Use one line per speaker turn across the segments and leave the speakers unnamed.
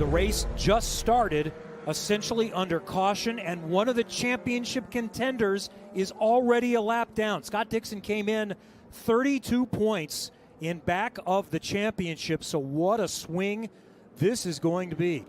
race just started, essentially under caution, and one of the championship contenders is already a lap down. Scott Dixon came in 32 points in back of the championship, so what a swing this is going to be.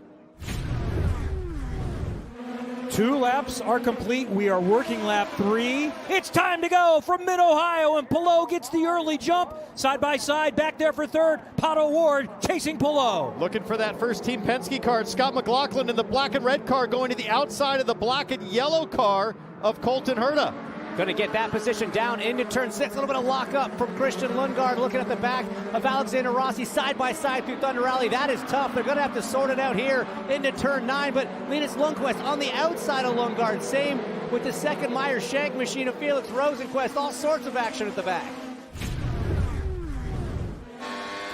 2 laps are complete. We are working lap 3. It's time to go from Mid-Ohio, and Palou gets the early jump. Side by side, back there for third. Pato Ward chasing Palou.
Looking for that first Team Penske car. Scott McLaughlin in the black and red car going to the outside of the black and yellow car of Colton Herta.
Going to get that position down into turn 6. A little bit of lockup from Christian Lundgaard looking at the back of Alexander Rossi side by side through Thunder Alley. That is tough. They're going to have to sort it out here into turn 9. But Linus Lundqvist on the outside of Lundgaard. Same with the second Meyer Shank machine of Felix Rosenqvist. All sorts of action at the back.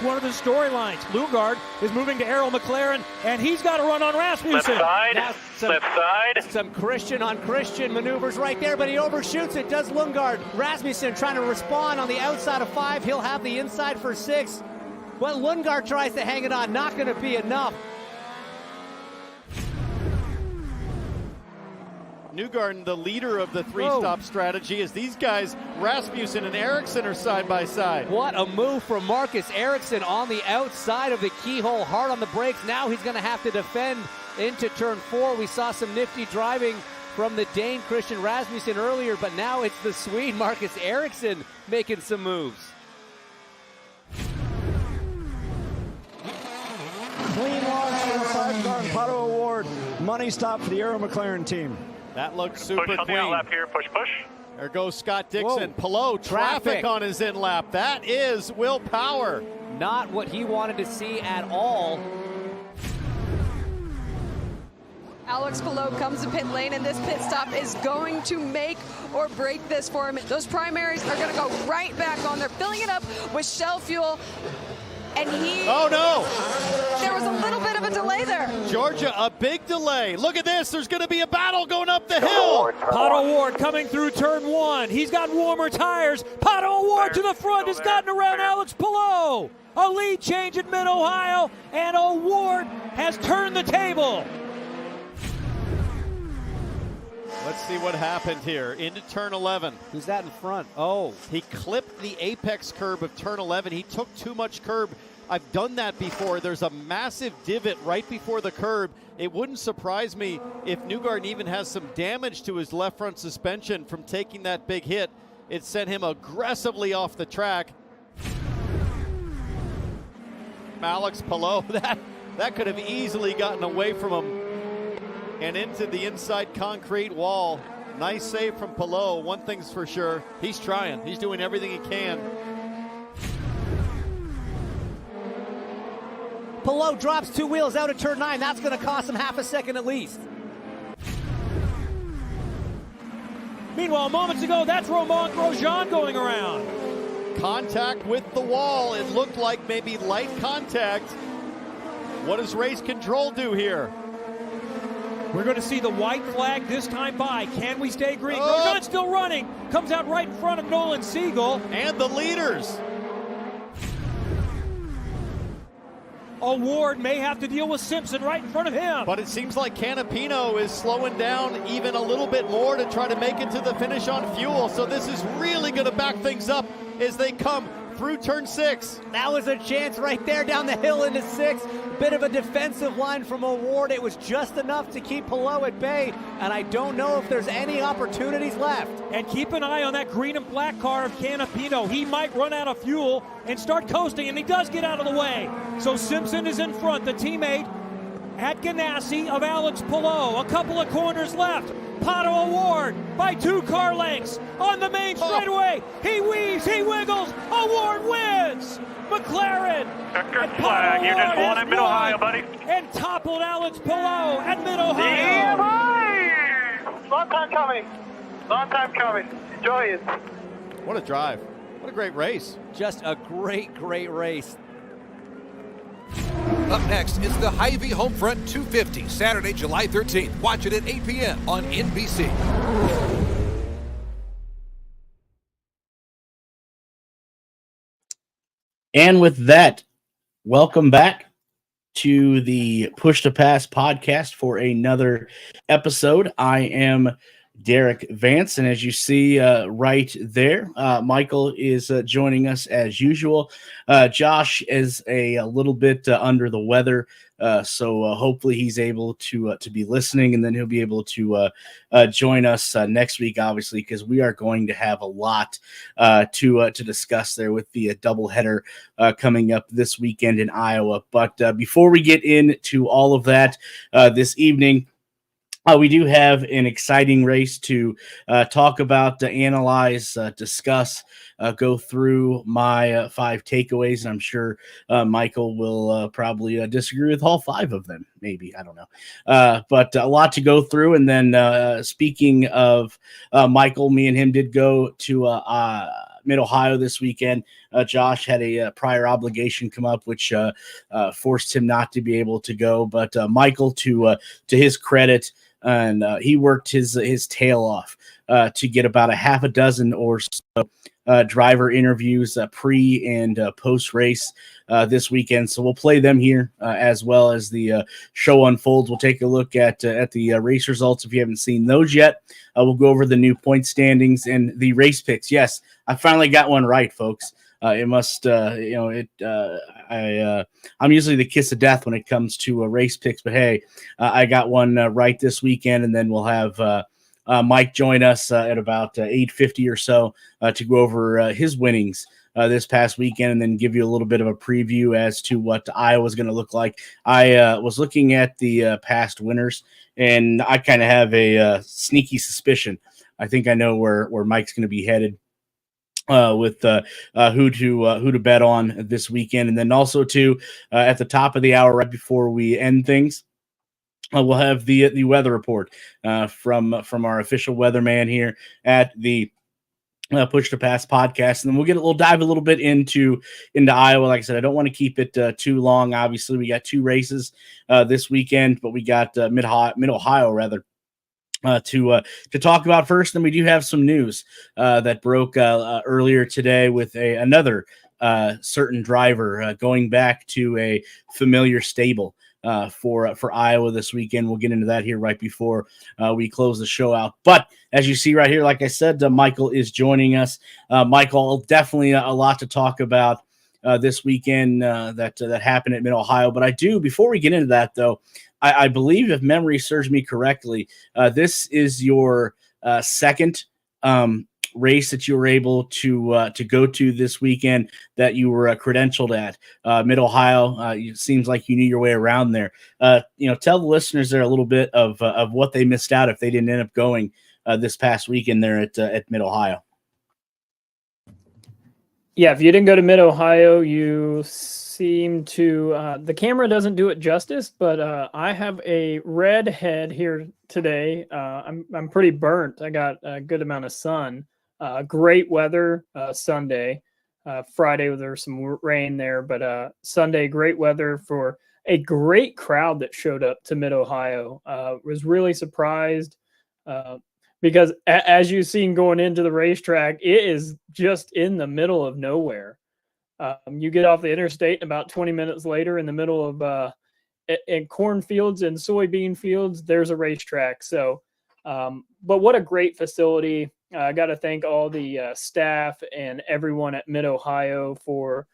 One of the storylines. Lundgaard is moving to Errol McLaren, and he's got to run on Rasmussen.
Left side, left side.
Some Christian on Christian maneuvers right there, but he overshoots it, does Lundgaard. Rasmussen trying to respond on the outside of 5. He'll have the inside for 6. But Lundgaard tries to hang it on, not going to be enough.
Newgarden, the leader of the three-stop strategy, as these guys, Rasmussen and Eriksson, are side by side.
What a move from Marcus Eriksson on the outside of the keyhole, hard on the brakes. Now he's going to have to defend into turn 4. We saw some nifty driving from the Dane Christian Rasmussen earlier, but now it's the Swede Marcus Eriksson making some moves.
Clean launch for the 5-car and Pato Award. Money stop for the Arrow McLaren team.
That looks super
Push on the
clean.
outlap here, push.
There goes Scott Dixon. Palou, traffic on his in-lap. That is Will Power.
Not what he wanted to see at all.
Alex Palou comes to pit lane, and this pit stop is going to make or break this for him. Those primaries are going to go right back on. They're filling it up with Shell fuel. And
oh no!
There was a little bit of a delay there.
Georgia, a big delay. Look at this. There's going to be a battle going up the hill.
Pato Ward coming through turn 1. He's got warmer tires. Pato Ward to the front has gotten around Alex Palou. A lead change at Mid-Ohio, and Ward has turned the table.
Let's see what happened here. Into turn 11.
Who's that in front? Oh.
He clipped the apex curb of turn 11. He took too much curb. I've done that before. There's a massive divot right before the curb. It wouldn't surprise me if Newgarden even has some damage to his left front suspension from taking that big hit. It sent him aggressively off the track. Alex Palou, that could have easily gotten away from him and into the inside concrete wall. Nice save from Palou. One thing's for sure, he's trying. He's doing everything he can.
Palou drops 2 wheels out of turn 9. That's going to cost him half a second at least.
Meanwhile, moments ago, that's Romain Grosjean going around.
Contact with the wall. It looked like maybe light contact. What does race control do here?
We're going to see the white flag this time by. Can we stay green? Grosjean's still running. Comes out right in front of Nolan Siegel.
And the leaders.
Ward may have to deal with Simpson right in front of him.
But it seems like Canapino is slowing down even a little bit more to try to make it to the finish on fuel. So this is really going to back things up as they come through turn 6.
That was a chance right there down the hill into 6. Bit of a defensive line from Ward. It was just enough to keep Palou at bay, and I don't know if there's any opportunities left.
And keep an eye on that green and black car of Canapino. He might run out of fuel and start coasting, and he does get out of the way. So Simpson is in front, the teammate at Ganassi of Alex Palou. A couple of corners left. Pato Ward by 2 car lengths on the main straightaway. He weaves, he wiggles. Ward wins. McLaren.
Checkered flag. You just won at Mid-Ohio, buddy.
And toppled Alex Palou at Mid-Ohio.
Yeah, boy! Long time coming. Long time coming. Enjoy it.
What a drive. What a great race.
Just a great, great race.
Up next is the Hy-Vee Homefront 250, Saturday, July 13th. Watch it at 8 p.m. on NBC.
And with that, welcome back to the Push to Pass podcast for another episode. I am Derek Vance, and as you see right there, Michael is joining us as usual. Josh is a little bit under the weather, so hopefully he's able to be listening, and then he'll be able to join us next week, obviously, because we are going to have a lot to discuss there with the doubleheader coming up this weekend in Iowa. But before we get into all of that this evening, we do have an exciting race to talk about, to analyze, discuss, go through my 5 takeaways. And I'm sure Michael will probably disagree with all 5 of them. Maybe, I don't know. But a lot to go through. And then speaking of Michael, me and him did go to Mid-Ohio this weekend. Josh had a prior obligation come up, which forced him not to be able to go. But Michael, to his credit, and he worked his tail off to get about a half a dozen or so driver interviews pre and post race this weekend. So we'll play them here as well as the show unfolds. We'll take a look at the race results if you haven't seen those yet. We'll go over the new point standings and the race picks. Yes, I finally got one right, folks. It must, I'm usually the kiss of death when it comes to race picks, but hey, I got one right this weekend, and then we'll have Mike join us at about 8:50 or so to go over his winnings this past weekend, and then give you a little bit of a preview as to what Iowa's going to look like. I was looking at the past winners, and I kind of have a sneaky suspicion. I think I know where Mike's going to be headed. With who to bet on this weekend. And then also too at the top of the hour, right before we end things, we'll have the weather report from our official weatherman here at the Push to Pass podcast. And then we'll dive a little bit into Iowa. Like I said, I don't want to keep it too long. Obviously, we got 2 races this weekend, but we got Mid-Ohio rather to talk about first. And we do have some news that broke earlier today with another certain driver going back to a familiar stable for Iowa this weekend. We'll get into that here right before we close the show out. But as you see right here, like I said, Michael is joining us. Michael, definitely a lot to talk about this weekend that happened at Mid-Ohio. But before we get into that, though, I believe, if memory serves me correctly, this is your second race that you were able to go to this weekend that you were credentialed at Mid-Ohio. It seems like you knew your way around there. Tell the listeners there a little bit of what they missed out if they didn't end up going this past weekend there at Mid-Ohio.
Yeah, if you didn't go to Mid-Ohio, you seem to the camera doesn't do it justice, but I have a red head here today. I'm pretty burnt. I got a good amount of sun. Great weather Sunday. Friday there was some rain there, but Sunday great weather for a great crowd that showed up to Mid-Ohio. Was really surprised because as you've seen going into the racetrack, it is just in the middle of nowhere. You get off the interstate, and about 20 minutes later, in the middle of in cornfields and soybean fields, there's a racetrack. So, but what a great facility. I got to thank all the staff and everyone at Mid-Ohio for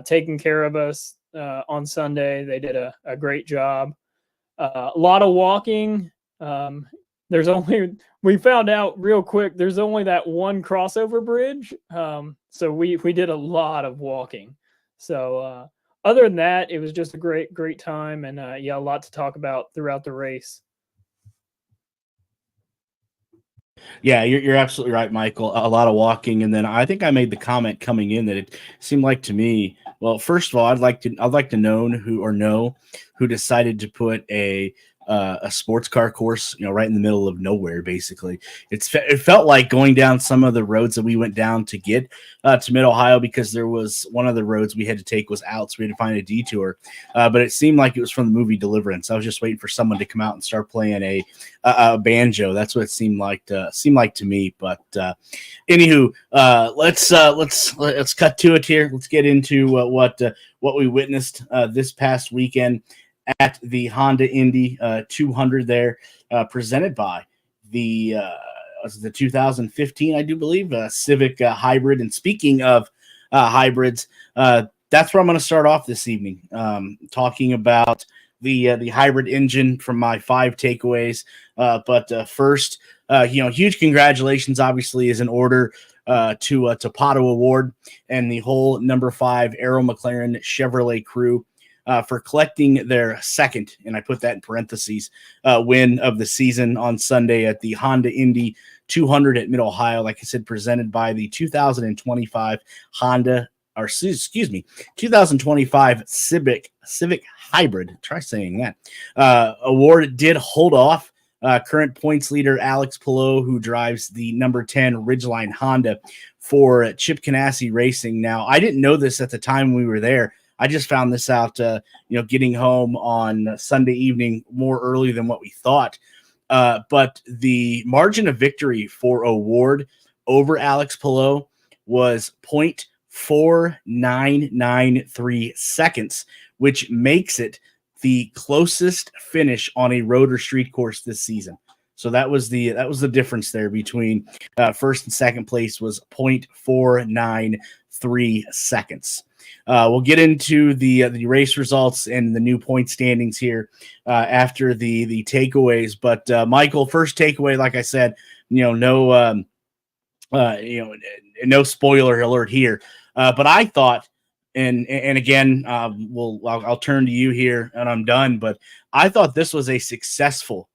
taking care of us on Sunday. They did a great job. A lot of walking. We found out real quick, there's only that one crossover bridge. So we did a lot of walking. So other than that, it was just a great time. And a lot to talk about throughout the race.
Yeah, you're absolutely right, Michael. A lot of walking. And then I think I made the comment coming in that it seemed like to me, well, first of all, I'd like to know who decided to put a a sports car course, right in the middle of nowhere. Basically, it felt like going down some of the roads that we went down to get to Mid Ohio, because there was one of the roads we had to take was out, so we had to find a detour. But it seemed like it was from the movie Deliverance. I was just waiting for someone to come out and start playing a banjo. That's what it seemed like to me. But anywho, let's cut to it here. Let's get into what we witnessed this past weekend at the Honda Indy 200 there, presented by the 2015, I do believe, Civic Hybrid. And speaking of hybrids, that's where I'm going to start off this evening, talking about the hybrid engine from my 5 takeaways. But first, huge congratulations, obviously, is in order to Pato Award and the whole number 5 Arrow McLaren Chevrolet crew for collecting their second, and I put that in parentheses, win of the season on Sunday at the Honda Indy 200 at Mid Ohio. Like I said, presented by the 2025 2025 Civic Hybrid. Try saying that. Award did hold off current points leader Alex Palou, who drives the number 10 Ridgeline Honda for Chip Ganassi Racing. Now, I didn't know this at the time we were there. I just found this out, getting home on Sunday evening more early than what we thought. But the margin of victory for Award over Alex Palou was 0.4993 seconds, which makes it the closest finish on a road or street course this season. So that was the difference there between first and second place, was 0.493 seconds. We'll get into the race results and the new point standings here after the takeaways. But Michael, first takeaway, like I said, no spoiler alert here. But I thought, and again, I'll turn to you here and I'm done. But I thought this was a successful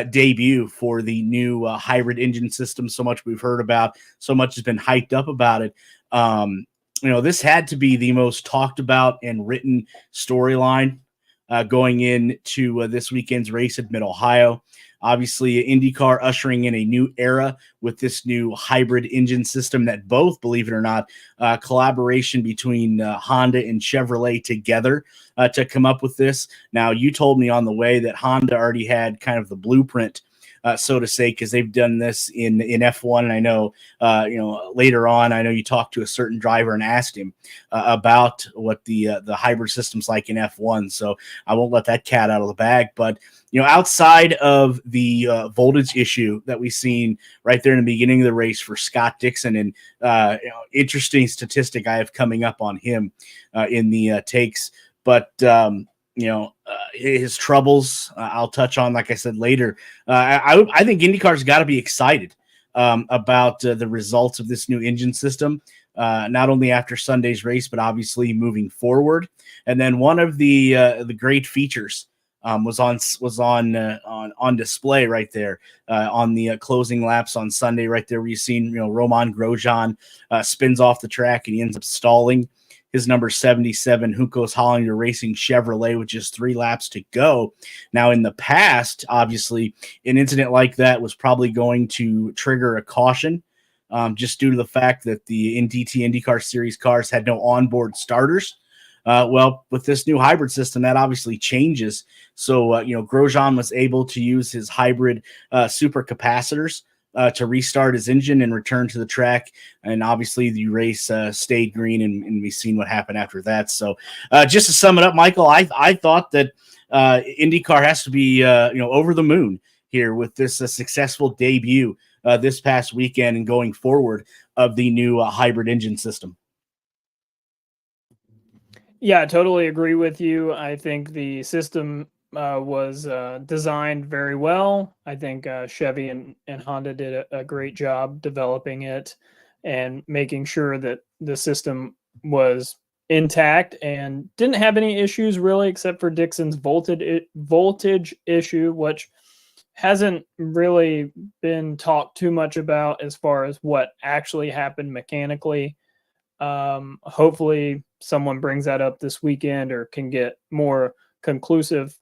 debut for the new hybrid engine system. So much we've heard about, so much has been hyped up about it. This had to be the most talked about and written storyline going into this weekend's race at Mid Ohio. Obviously, IndyCar ushering in a new era with this new hybrid engine system that both, believe it or not, collaboration between Honda and Chevrolet together to come up with this. Now, you told me on the way that Honda already had kind of the blueprint, so to say, because they've done this in F1. And I know, later on, I know you talked to a certain driver and asked him about what the hybrid system's like in F1. So I won't let that cat out of the bag. But, outside of the voltage issue that we've seen right there in the beginning of the race for Scott Dixon, and interesting statistic I have coming up on him in the takes. But, his troubles, I'll touch on, like I said, later. I think IndyCar's got to be excited about the results of this new engine system, not only after Sunday's race, but obviously moving forward. And then one of the great features was on display right there on the closing laps on Sunday, right there where you've seen Romain Grosjean spins off the track and he ends up stalling his number 77 Hunkos Hollinger Racing Chevrolet with just 3 laps to go. Now, in the past, obviously, an incident like that was probably going to trigger a caution, just due to the fact that the IndyCar Series cars had no onboard starters. Well, with this new hybrid system, that obviously changes. So, Grosjean was able to use his hybrid super capacitors to restart his engine and return to the track. And obviously the race stayed green, and we've seen what happened after that. So just to sum it up, Michael, I thought that IndyCar has to be over the moon here with this successful debut this past weekend and going forward of the new hybrid engine system.
Yeah, I totally agree with you. I think the system was designed very well. I think Chevy and Honda did a great job developing it and making sure that the system was intact and didn't have any issues really, except for Dixon's voltage issue, which hasn't really been talked too much about as far as what actually happened mechanically. Hopefully someone brings that up this weekend or can get more conclusive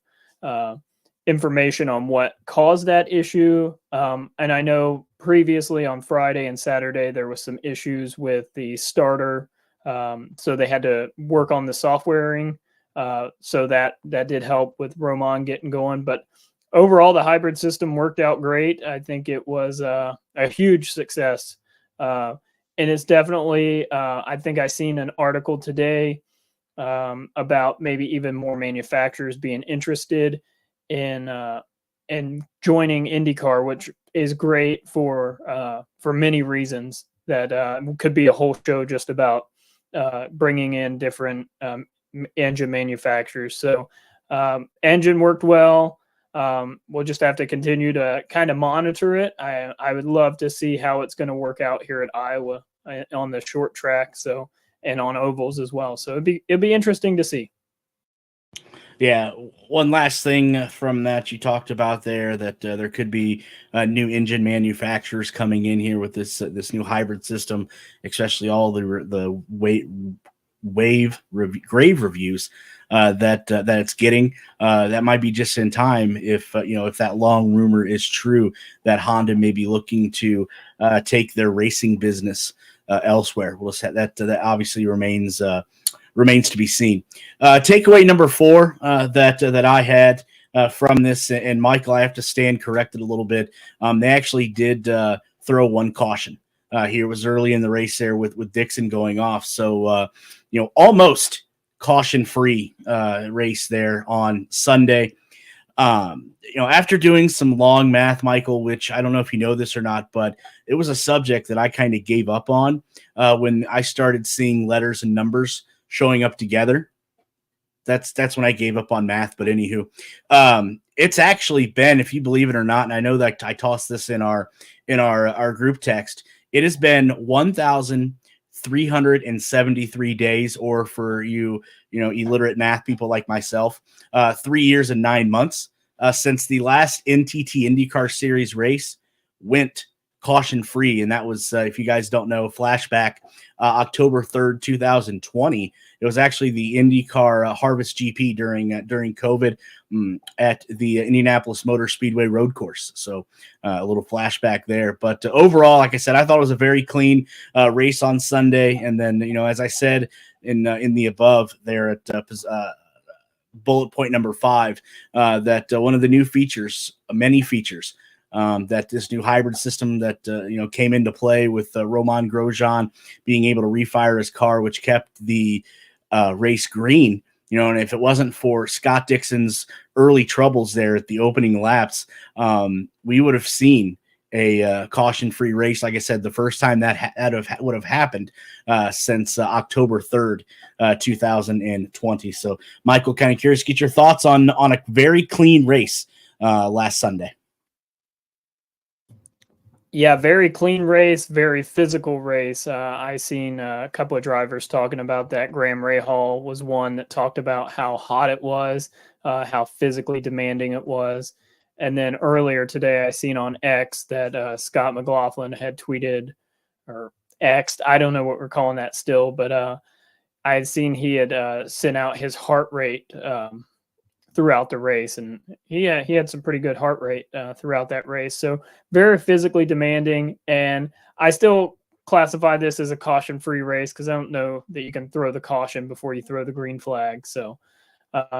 information on what caused that issue. And I know previously on Friday and Saturday, there was some issues with the starter. So they had to work on the softwaring. So that did help with Roman getting going. But overall, the hybrid system worked out great. I think it was a huge success. And it's definitely, I think I seen an article today about maybe even more manufacturers being interested in joining IndyCar, which is great for many reasons. That could be a whole show just about bringing in different engine manufacturers. So engine worked well. We'll just have to continue to kind of monitor it. I would love to see how it's going to work out here at Iowa on the short track. So, and on ovals as well. So it'd be interesting to see.
Yeah, one last thing from that you talked about there, that there could be new engine manufacturers coming in here with this new hybrid system, especially all the grave reviews that it's getting. That might be just in time if if that long rumor is true that Honda may be looking to take their racing business elsewhere. We'll say that obviously remains to be seen. Takeaway number 4 that I had from this, and Michael, I have to stand corrected a little bit. They actually did throw one caution. Here was early in the race there with Dixon going off. So, almost caution-free race there on Sunday. After doing some long math, Michael, which I don't know if you know this or not, but it was a subject that I kind of gave up on when I started seeing letters and numbers showing up together. That's when I gave up on math. But anywho, it's actually been, if you believe it or not, and I know that I tossed this in our group text, it has been 1,373 days, or for you illiterate math people like myself, 3 years and 9 months since the last NTT IndyCar Series race went caution free. And that was, if you guys don't know, flashback, October 3rd, 2020. It was actually the IndyCar Harvest GP during COVID at the Indianapolis Motor Speedway road course. So a little flashback there. But overall, like I said, I thought it was a very clean race on Sunday. And then, as I said in the above there at bullet point number 5, that one of the new features, many features, that this new hybrid system that came into play with Roman Grosjean being able to refire his car, which kept the race green. And if it wasn't for Scott Dixon's early troubles there at the opening laps, we would have seen a caution-free race. Like I said, the first time that would have happened since October 3rd, 2020. So, Michael, kind of curious to get your thoughts on a very clean race last Sunday.
Yeah, very clean race, very physical race. I seen a couple of drivers talking about that. Graham Rahal was one that talked about how hot it was, how physically demanding it was. And then earlier today, I seen on X that Scott McLaughlin had tweeted, or X'd, I don't know what we're calling that still, but I had seen he had sent out his heart rate throughout the race, and he had some pretty good heart rate throughout that race. So very physically demanding, and I still classify this as a caution-free race because I don't know that you can throw the caution before you throw the green flag. So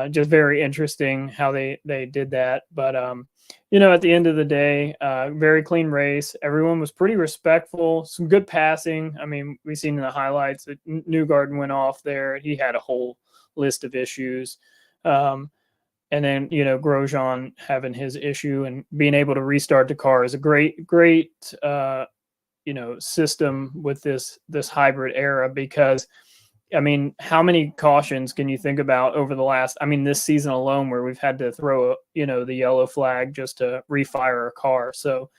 just very interesting how they did that. But at the end of the day, very clean race. Everyone was pretty respectful. Some good passing. I mean, we've seen in the highlights that Newgarden went off there. He had a whole list of issues. And then, Grosjean having his issue and being able to restart the car is a great, system with this hybrid era, because, I mean, how many cautions can you think about over the last, this season alone, where we've had to throw, the yellow flag just to refire a car. So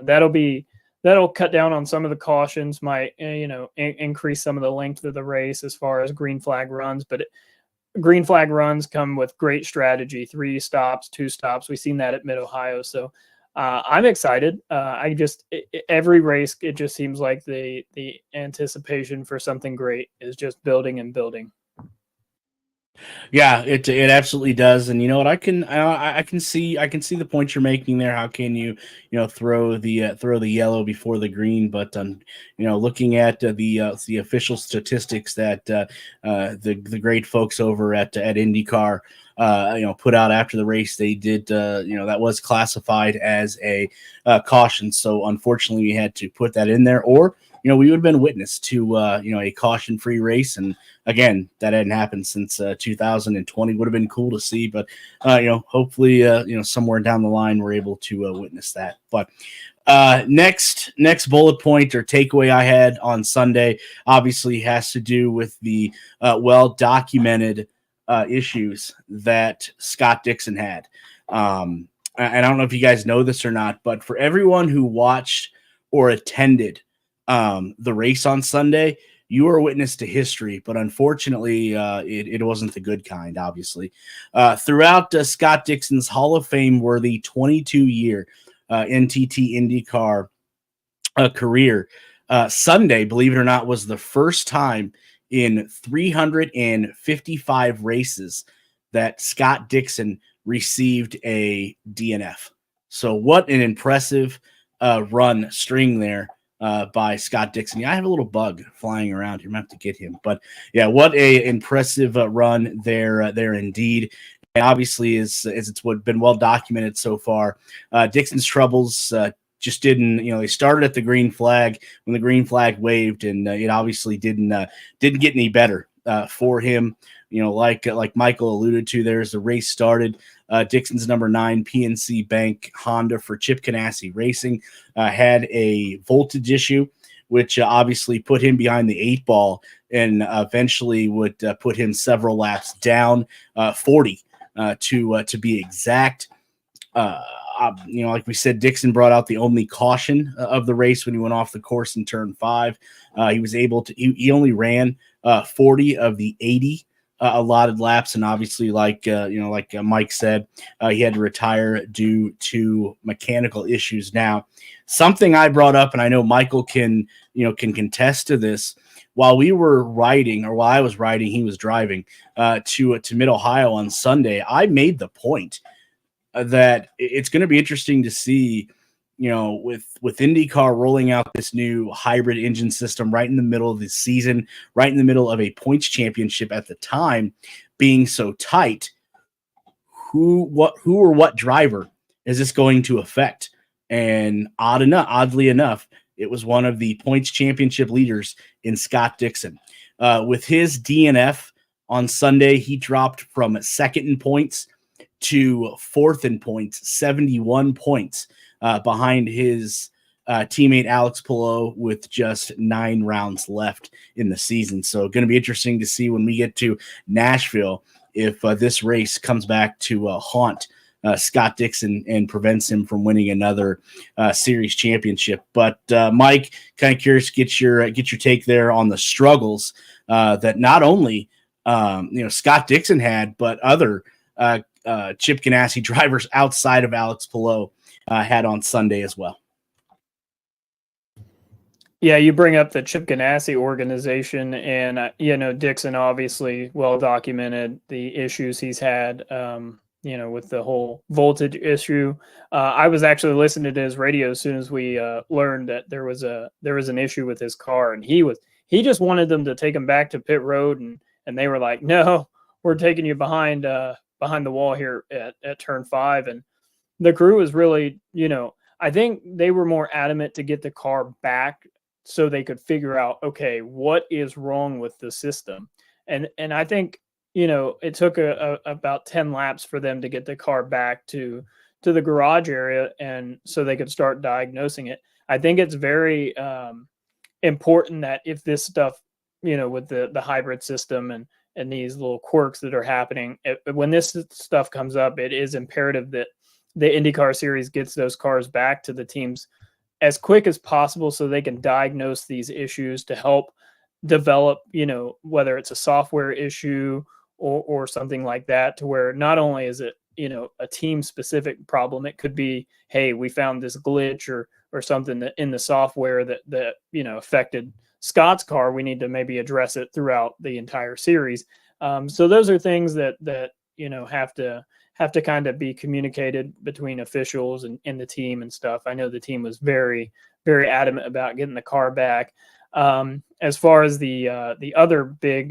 that'll cut down on some of the cautions, might, increase some of the length of the race as far as green flag runs, but green flag runs come with great strategy, 3 stops, 2 stops. We've seen that at Mid-Ohio. So I'm excited. Every race, it just seems like the anticipation for something great is just building and building.
Yeah, it absolutely does, and you know what? I can see the point you're making there. How can you throw the yellow before the green? But looking at the official statistics that the great folks over at IndyCar put out after the race, they did that was classified as a caution. So unfortunately, we had to put that in there, or we would have been witness to a caution-free race. And again, that hadn't happened since 2020. Would have been cool to see, but hopefully, somewhere down the line, we're able to witness that. But next bullet point or takeaway I had on Sunday obviously has to do with the well-documented issues that Scott Dixon had. And I don't know if you guys know this or not, but for everyone who watched or attended the race on Sunday, you are a witness to history, but unfortunately, it wasn't the good kind, obviously. Throughout Scott Dixon's Hall of Fame worthy 22-year NTT IndyCar career, Sunday, believe it or not, was the first time in 355 races that Scott Dixon received a DNF. So what an impressive run string there by Scott Dixon. Yeah, I have a little bug flying around here. I'm gonna have to get him. But yeah, what a impressive run there indeed. And obviously, as it's been well documented so far, Dixon's troubles just didn't. They started at the green flag when the green flag waved, and it obviously didn't get any better for him. Like Michael alluded to, there as the race started, Dixon's number 9 PNC Bank Honda for Chip Ganassi Racing had a voltage issue, which obviously put him behind the 8 ball and eventually would put him several laps down, 40 to be exact. Like we said, Dixon brought out the only caution of the race when he went off the course in turn 5. He was able to. He only ran 40 of the 80 allotted laps, and obviously, like Mike said, he had to retire due to mechanical issues. Now, something I brought up, and I know Michael can contest to this. While we were riding, or while I was riding, he was driving to Mid Ohio on Sunday. I made the point that it's going to be interesting to see, with IndyCar rolling out this new hybrid engine system right in the middle of the season, right in the middle of a points championship at the time being so tight, who or what driver is this going to affect? And oddly enough, it was one of the points championship leaders in Scott Dixon. With his DNF on Sunday, he dropped from second in points to fourth in points, 71 points behind his teammate Alex Palou with just 9 rounds left in the season. So going to be interesting to see when we get to Nashville if this race comes back to haunt Scott Dixon and prevents him from winning another series championship. But Mike, kind of curious to get your take there on the struggles that not only Scott Dixon had, but other Chip Ganassi drivers outside of Alex Palou had on Sunday as well.
Yeah, you bring up the Chip Ganassi organization, and Dixon obviously well documented the issues he's had. With the whole voltage issue. I was actually listening to his radio as soon as we learned that there was an issue with his car, and he just wanted them to take him back to pit road, and they were like, no, we're taking you behind the wall here at turn 5. And the crew was really, I think they were more adamant to get the car back so they could figure out, okay, what is wrong with the system. And I think, it took about 10 laps for them to get the car back to the garage area, and so they could start diagnosing it. I think it's very important that if this stuff, with the hybrid system and these little quirks that are happening, when this stuff comes up, it is imperative that the IndyCar series gets those cars back to the teams as quick as possible so they can diagnose these issues to help develop, whether it's a software issue or something like that, to where not only is it, a team specific problem, it could be, hey, we found this glitch or something that in the software that affected Scott's car. We need to maybe address it throughout the entire series. So those are things that have to kind of be communicated between officials and the team and stuff. I know the team was very, very adamant about getting the car back. As far as the other big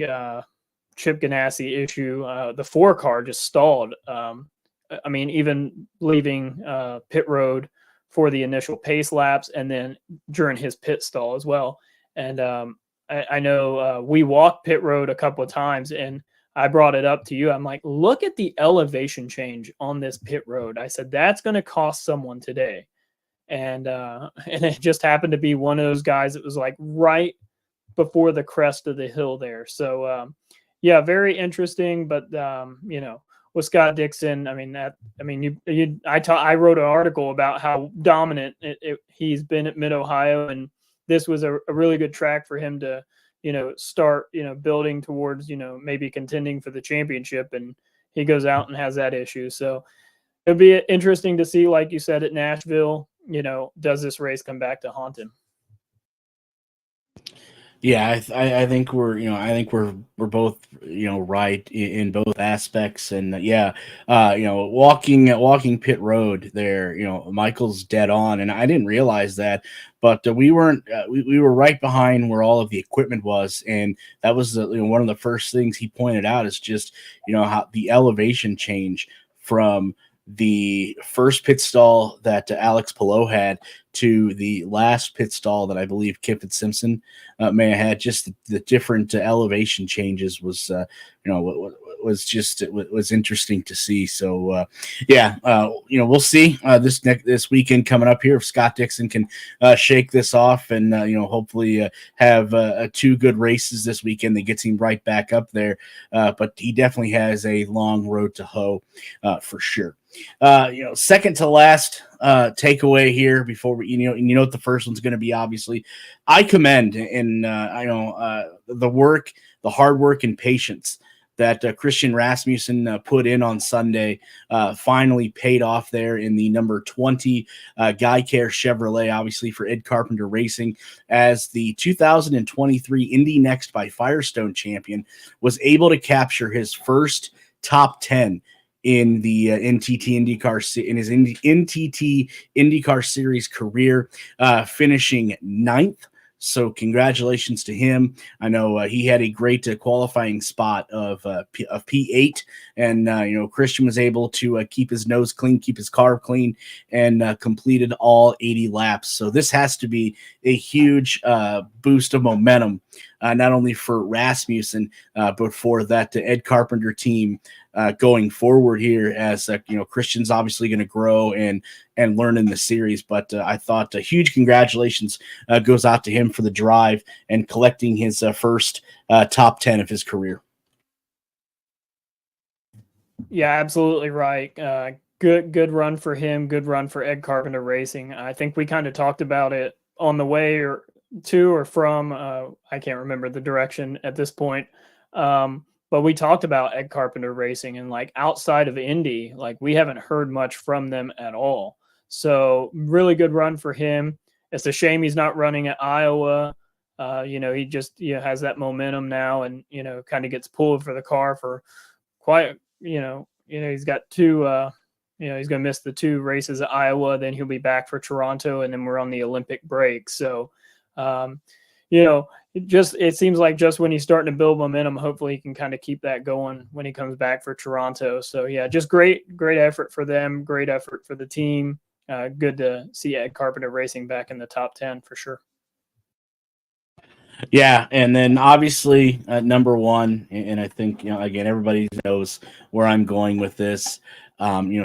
Chip Ganassi issue, the 4 car just stalled. I mean, even leaving pit road for the initial pace laps and then during his pit stall as well. And I know we walked pit road a couple of times, and I brought it up to you. I'm like, look at the elevation change on this pit road. I said, that's going to cost someone today. And it just happened to be one of those guys that was like right before the crest of the hill there. So, yeah, very interesting. But, with Scott Dixon, I wrote an article about how dominant he's been at Mid-Ohio, and this was a really good track for him to, start, building towards, maybe contending for the championship, and he goes out and has that issue. So it'll be interesting to see, like you said, at Nashville, does this race come back to haunt him?
Yeah, I think we're both right in both aspects, and walking pit road there, Michael's dead on, and I didn't realize that, but we weren't we were right behind where all of the equipment was, and that was one of the first things he pointed out is just how the elevation change from the first pit stall that Alex Palou had to the last pit stall that I believe Kip and Simpson may have had. Just the different elevation changes was was interesting to see. So we'll see this weekend coming up here if Scott Dixon can shake this off and hopefully have 2 good races this weekend that gets him right back up there. But he definitely has a long road to hoe for sure. Second to last takeaway here before we, what the first one's going to be. Obviously, I commend and the hard work and patience that Christian Rasmussen put in on Sunday finally paid off there in the number 20 Geico Chevrolet, obviously for Ed Carpenter Racing, as the 2023 Indy Next by Firestone champion was able to capture his first top 10 in the NTT IndyCar Series career, finishing 9th. So congratulations to him. I know he had a great qualifying spot of P8, and Christian was able to keep his nose clean, keep his car clean, and completed all 80 laps. So this has to be a huge boost of momentum, not only for Rasmussen, but for that Ed Carpenter team going forward here, as Christian's obviously going to grow and learn in the series. But I thought a huge congratulations goes out to him for the drive and collecting his first top 10 of his career.
Yeah, absolutely right. Good run for him. Good run for Ed Carpenter Racing. I think we kind of talked about it on the way or to or from. I can't remember the direction at this point. But we talked about Ed Carpenter Racing, and like outside of Indy, like we haven't heard much from them at all. So really good run for him. It's a shame he's not running at Iowa. He just has that momentum now, and kind of gets pulled for the car for quite. He's got 2. He's going to miss the 2 races at Iowa. Then he'll be back for Toronto, and then we're on the Olympic break. So, it seems like just when he's starting to build momentum, hopefully he can kind of keep that going when he comes back for Toronto. So yeah, just great effort for them. Great effort for the team. Good to see Ed Carpenter Racing back in the top 10 for sure.
Yeah, and then obviously number 1, and I think again everybody knows where I'm going with this.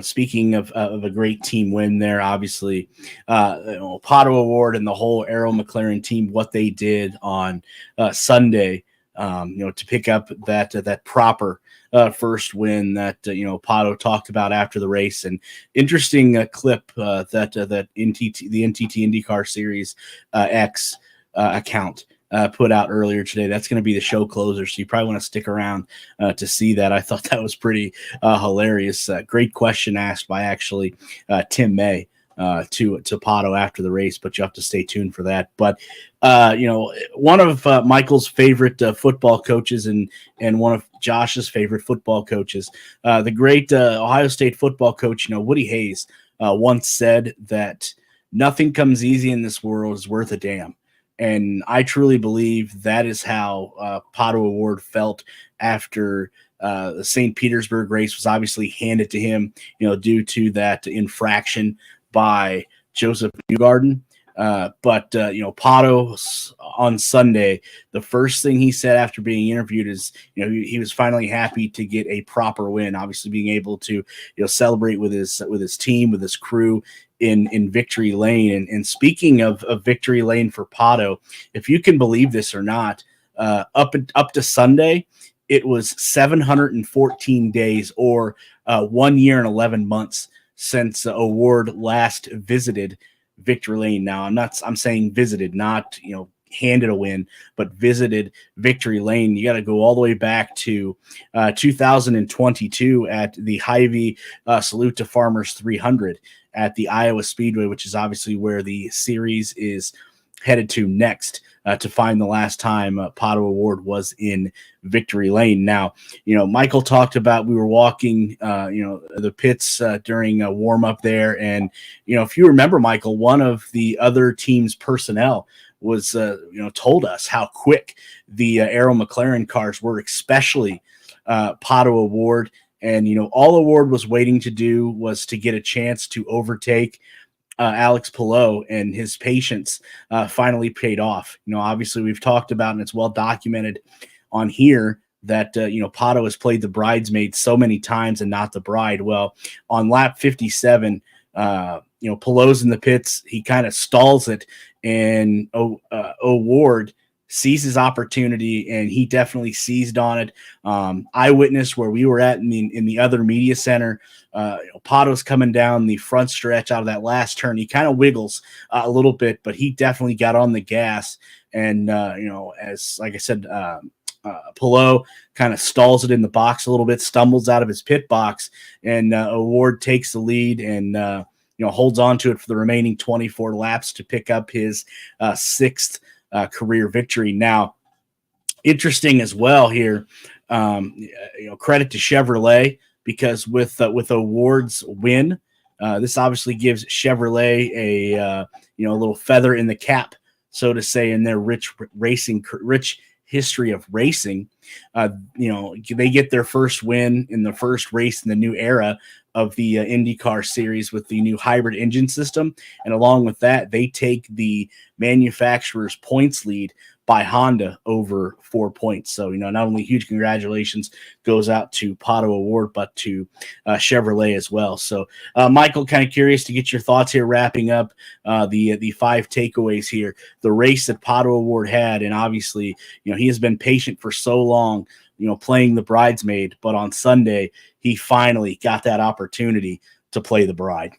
Speaking of a great team win there, obviously, Pato Award and the whole Arrow McLaren team, what they did on Sunday, to pick up that proper first win that Pato talked about after the race. And interesting clip that the NTT IndyCar Series X account put out earlier today. That's going to be the show closer, so you probably want to stick around to see that. I thought that was pretty hilarious. Great question asked by actually Tim May to Pato after the race, but you have to stay tuned for that. But one of Michael's favorite football coaches and one of Josh's favorite football coaches, the great Ohio State football coach, Woody Hayes, once said that nothing comes easy in this world is worth a damn. And I truly believe that is how Pato Award felt after the St. Petersburg race was obviously handed to him, due to that infraction by Joseph Newgarden. But Pato on Sunday, the first thing he said after being interviewed is, he was finally happy to get a proper win. Obviously, being able to celebrate with his team, with his crew in Victory Lane. And speaking of Victory Lane for Pato, if you can believe this or not, up to Sunday, it was 714 days, or 1 year and 11 months since Award last visited Victory Lane. Now, I'm saying visited, not, handed a win, but visited Victory Lane. You got to go all the way back to 2022 at the Hy-Vee Salute to Farmers 300 at the Iowa Speedway, which is obviously where the series is headed to next, to find the last time Pato Award was in Victory Lane. Now, Michael talked about, we were walking, the pits during a warm up there. And, if you remember, Michael, one of the other team's personnel was, told us how quick the Arrow McLaren cars were, especially Pato Award. And, all Award was waiting to do was to get a chance to overtake Alex Palou, and his patience finally paid off. Obviously we've talked about, and it's well documented on here, that, Pato has played the bridesmaid so many times and not the bride. Well, on lap 57, Palou's in the pits. He kind of stalls it, and Award sees his opportunity, and he definitely seized on it. Eyewitness where we were at in the other media center, Pato's coming down the front stretch out of that last turn. He kind of wiggles a little bit, but he definitely got on the gas. And, as like I said, Palou kind of stalls it in the box a little bit, stumbles out of his pit box, and Award takes the lead and, holds on to it for the remaining 24 laps to pick up his sixth career victory. Now, interesting as well here, credit to Chevrolet, because with Award's win, this obviously gives Chevrolet a little feather in the cap, so to say, in their rich history of racing. They get their first win in the first race in the new era of the IndyCar series with the new hybrid engine system. And along with that, they take the manufacturer's points lead by Honda over 4 points. So, not only huge congratulations goes out to Pato Award, but to Chevrolet as well. So, Michael, kind of curious to get your thoughts here, wrapping up the five takeaways here. The race that Pato Award had, and obviously, he has been patient for so long, playing the bridesmaid, but on Sunday, he finally got that opportunity to play the bride.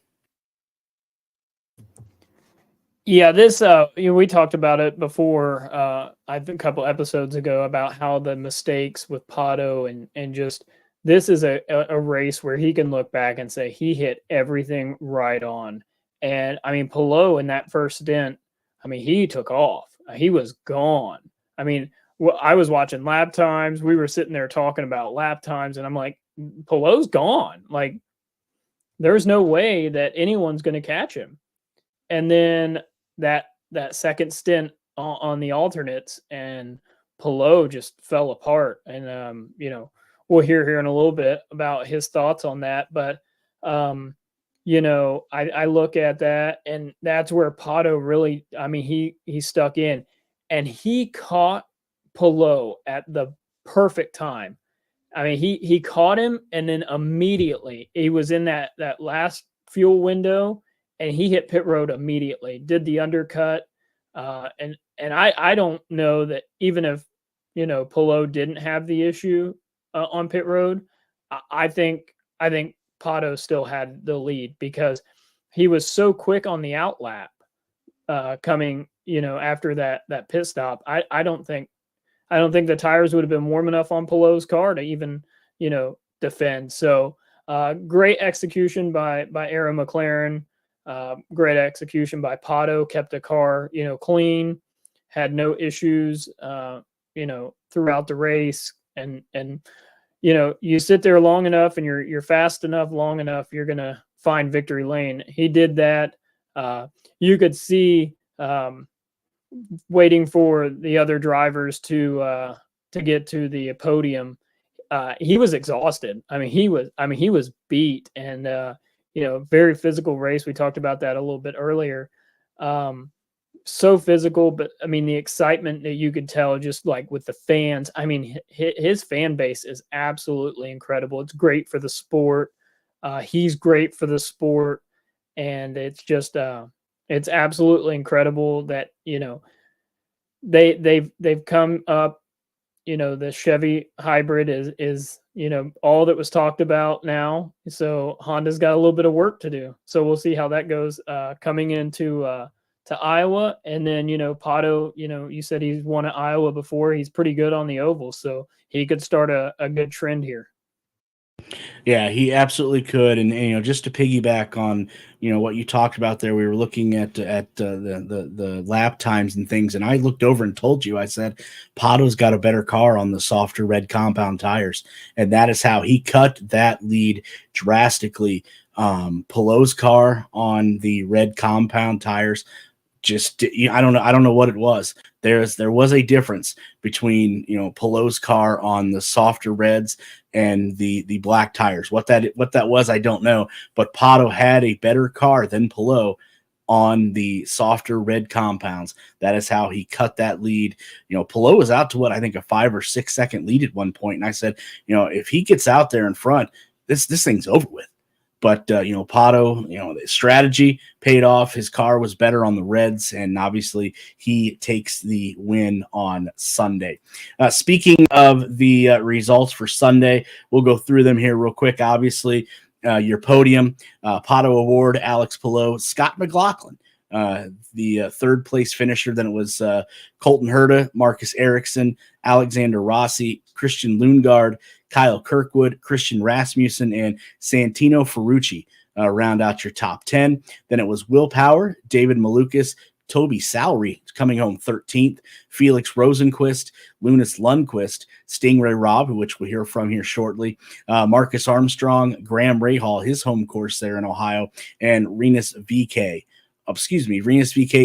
Yeah, this we talked about it before. I think a couple episodes ago about how the mistakes with Pato and just this is a race where he can look back and say he hit everything right on. And I mean, Palou in that first stint, he took off. He was gone. I was watching lap times. We were sitting there talking about lap times, and I'm like, Palou's gone. Like, there's no way that anyone's going to catch him. And then that second stint on the alternates, and Palou just fell apart. And we'll hear here in a little bit about his thoughts on that. But I look at that, and that's where Pato really, he stuck in, and he caught Palou at the perfect time. He caught him, and then immediately he was in that last fuel window, and he hit pit road immediately, did the undercut. And I don't know that even if, Palou didn't have the issue on pit road, I think Pato still had the lead because he was so quick on the outlap coming, after that pit stop. I don't think the tires would have been warm enough on Palou's car to even, defend. So great execution by Arrow McLaren. Great execution by Pato, kept the car, clean, had no issues, throughout the race. And you sit there long enough and you're fast enough, long enough, you're going to find victory lane. He did that. You could see waiting for the other drivers to get to the podium. He was exhausted. He was beat, and very physical race. We talked about that a little bit earlier. So physical, but the excitement that you could tell just like with the fans. His fan base is absolutely incredible. It's great for the sport. He's great for the sport, and it's just it's absolutely incredible that they've come up. The Chevy hybrid is all that was talked about now. So Honda's got a little bit of work to do. So we'll see how that goes coming into to Iowa. And then Pato, you said he's won at Iowa before. He's pretty good on the oval, so he could start a good trend here.
Yeah, he absolutely could. And just to piggyback on what you talked about there, we were looking at the lap times and things, and I looked over and told you, I said Pato's got a better car on the softer red compound tires, and that is how he cut that lead drastically. Pelot's car on the red compound tires, I don't know what it was. There was a difference between Pelot's car on the softer reds and the black tires. What that was, I don't know. But Pato had a better car than Pelot on the softer red compounds. That is how he cut that lead. Pelot was out to I think a 5 or 6 second lead at one point, and I said, if he gets out there in front, this thing's over with. But, Pato, the strategy paid off. His car was better on the reds, and obviously he takes the win on Sunday. Speaking of the results for Sunday, we'll go through them here real quick. Obviously, your podium, Pato Award, Alex Pelot, Scott McLaughlin, the third place finisher. Then it was Colton Herta, Marcus Ericsson, Alexander Rossi, Christian Lundgaard, Kyle Kirkwood, Christian Rasmussen, and Santino Ferrucci round out your top 10. Then it was Will Power, David Malukas, Toby Sowery coming home 13th, Felix Rosenquist, Lunas Lundquist, Stingray Robb, which we'll hear from here shortly, Marcus Armstrong, Graham Rahal, his home course there in Ohio, and Renus VK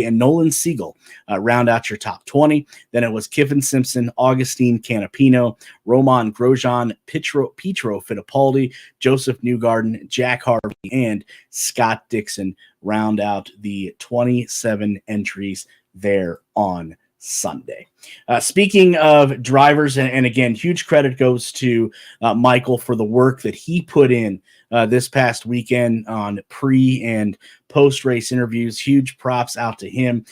and Nolan Siegel round out your top 20. Then it was Kiffin Simpson, Augustine Canapino, Roman Grosjean, Pietro Fittipaldi, Joseph Newgarden, Jack Harvey, and Scott Dixon round out the 27 entries there on Sunday. Speaking of drivers, and again, huge credit goes to Michael for the work that he put in this past weekend on pre and post-race interviews. Huge props out to him.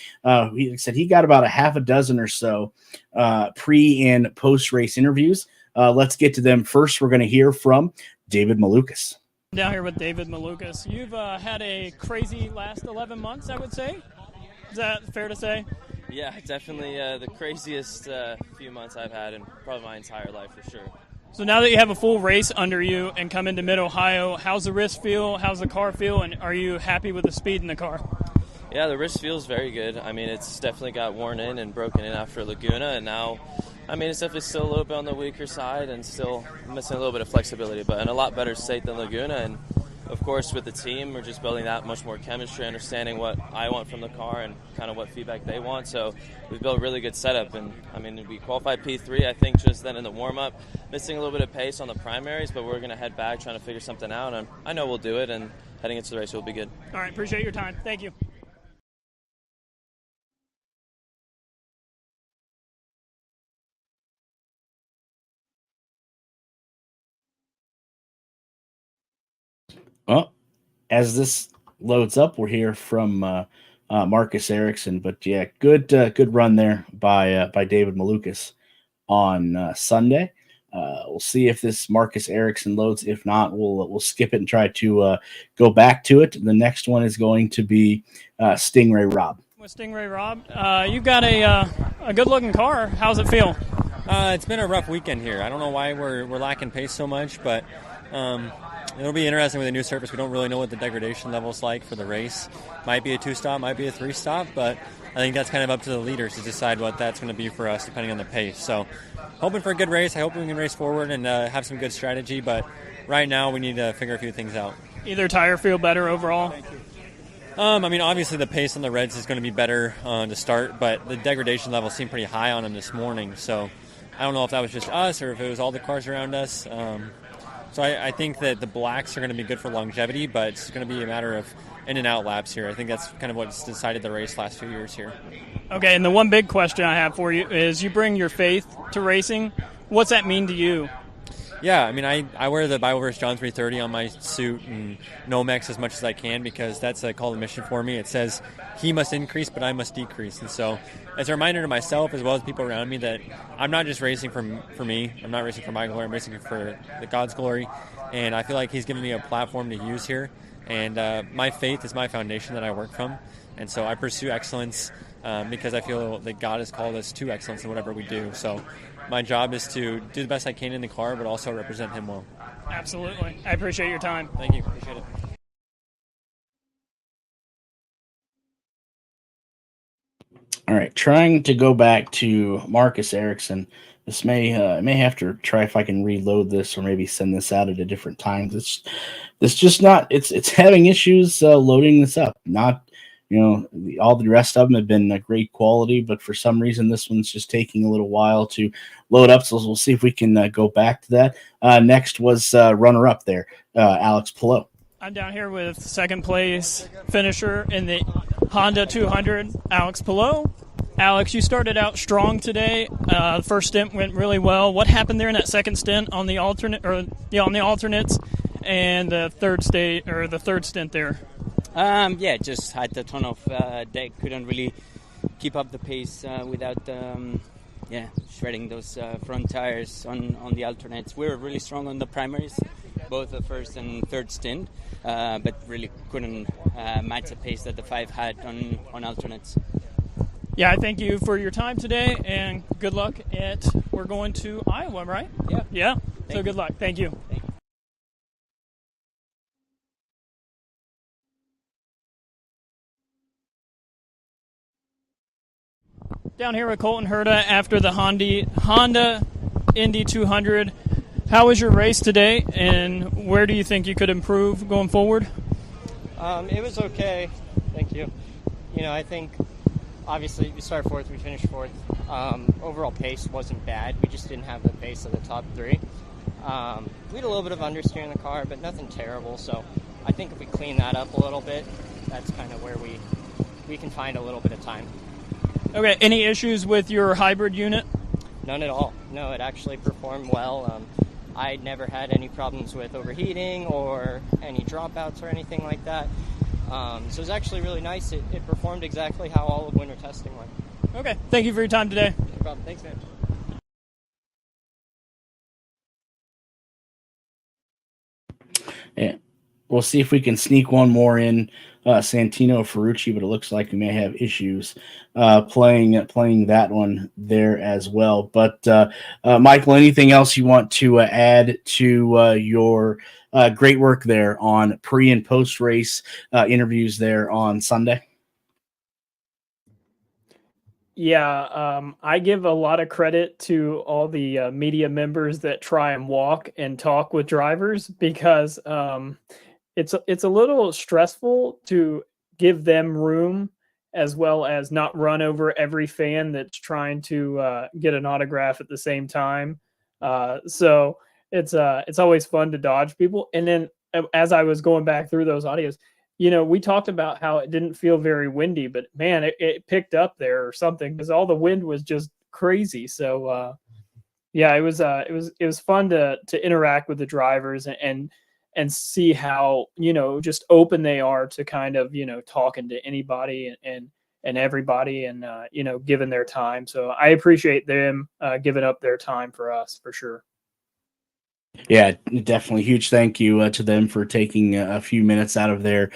He said he got about a half a dozen or so pre and post-race interviews. Let's get to them. First, we're going to hear from David Malukas.
Down here with David Malukas. You've had a crazy last 11 months, I would say. Is that fair to say?
Yeah, definitely the craziest few months I've had in probably my entire life for sure.
So now that you have a full race under you and come into Mid-Ohio, how's the wrist feel? How's the car feel? And are you happy with the speed in the car?
Yeah, the wrist feels very good. It's definitely got worn in and broken in after Laguna, and now, it's definitely still a little bit on the weaker side and still missing a little bit of flexibility, but in a lot better state than Laguna. And of course, with the team, we're just building that much more chemistry, understanding what I want from the car and kind of what feedback they want. So we've built a really good setup. And, we qualified P3, I think, just then in the warm-up, missing a little bit of pace on the primaries, but we're going to head back trying to figure something out. And I know we'll do it, and heading into the race will be good.
All right, appreciate your time. Thank you.
Well, as this loads up, we'll hear from Marcus Ericsson. But yeah, good run there by David Malukas on Sunday. We'll see if this Marcus Ericsson loads. If not, we'll skip it and try to go back to it. The next one is going to be Stingray Robb.
With Stingray Robb, you've got a good-looking car. How's it feel?
It's been a rough weekend here. I don't know why we're lacking pace so much, but It'll be interesting with a new surface. We don't really know what the degradation level's like for the race. Might be a 2-stop, might be a 3-stop, but I think that's kind of up to the leaders to decide what that's going to be for us, depending on the pace. So, hoping for a good race. I hope we can race forward and have some good strategy, but right now we need to figure a few things out.
Either tire feel better overall?
I mean, obviously the pace on the Reds is going to be better to start, but the degradation level seemed pretty high on them this morning. So I don't know if that was just us or if it was all the cars around us. So I think that the blacks are going to be good for longevity, but it's going to be a matter of in and out laps here. I think that's kind of what's decided the race last few years here.
Okay, and the one big question I have for you is you bring your faith to racing. What's that mean to you?
Yeah, I mean, I wear the Bibleverse John 3:30 on my suit and Nomex as much as I can because that's a call to mission for me. It says, he must increase, but I must decrease. And so it's a reminder to myself as well as people around me that I'm not just racing for me. I'm not racing for my glory. I'm racing for the God's glory. And I feel like he's given me a platform to use here. And my faith is my foundation that I work from. And so I pursue excellence because I feel that God has called us to excellence in whatever we do. So my job is to do the best I can in the car, but also represent him well.
Absolutely. I appreciate your time.
Thank you. Appreciate it.
All right, trying to go back to Marcus Ericsson. This may have to try if I can reload this or maybe send this out at a different time. It's just not. It's having issues loading this up. Not, all the rest of them have been great quality, but for some reason this one's just taking a little while to load up. So we'll see if we can go back to that. Next was runner up there, Alex Palou.
I'm down here with second place finisher in the Honda 200, Alex Palou. Alex, you started out strong today. The first stint went really well. What happened there in that second stint on the alternates, and the third stint there?
Just had a ton of deck. Couldn't really keep up the pace without shredding those front tires on the alternates. We were really strong on the primaries, both the first and third stint, but really couldn't match the pace that the 5 had on alternates.
Yeah, I thank you for your time today, and good luck we're going to Iowa, right?
Yeah.
Yeah? So good luck. Thank you. Down here with Colton Herta after the Honda Indy 200. How was your race today, and where do you think you could improve going forward?
It was okay. Thank you. I think obviously we started fourth, we finished fourth. Overall pace wasn't bad. We just didn't have the pace of the top 3. We had a little bit of understeer in the car, but nothing terrible. So I think if we clean that up a little bit, that's kind of where we can find a little bit of time.
Okay, any issues with your hybrid unit?
None at all. No, it actually performed well. I never had any problems with overheating or any dropouts or anything like that. So it was actually really nice. It performed exactly how all of winter testing went.
Okay, thank you for your time today.
No problem. Thanks, man.
Yeah, we'll see if we can sneak one more in. Santino Ferrucci, but it looks like we may have issues playing that one there as well. But Michael, anything else you want to add to your great work there on pre and post race interviews there on Sunday?
Yeah, I give a lot of credit to all the media members that try and walk and talk with drivers because it's a little stressful to give them room as well as not run over every fan that's trying to get an autograph at the same time. So it's always fun to dodge people. And then as I was going back through those audios, we talked about how it didn't feel very windy, but man, it picked up there or something because all the wind was just crazy. So it was fun to interact with the drivers and see how, just open they are to kind of, talking to anybody and everybody and, giving their time. So I appreciate them giving up their time for us for sure.
Yeah, definitely. Huge thank you to them for taking a few minutes out of their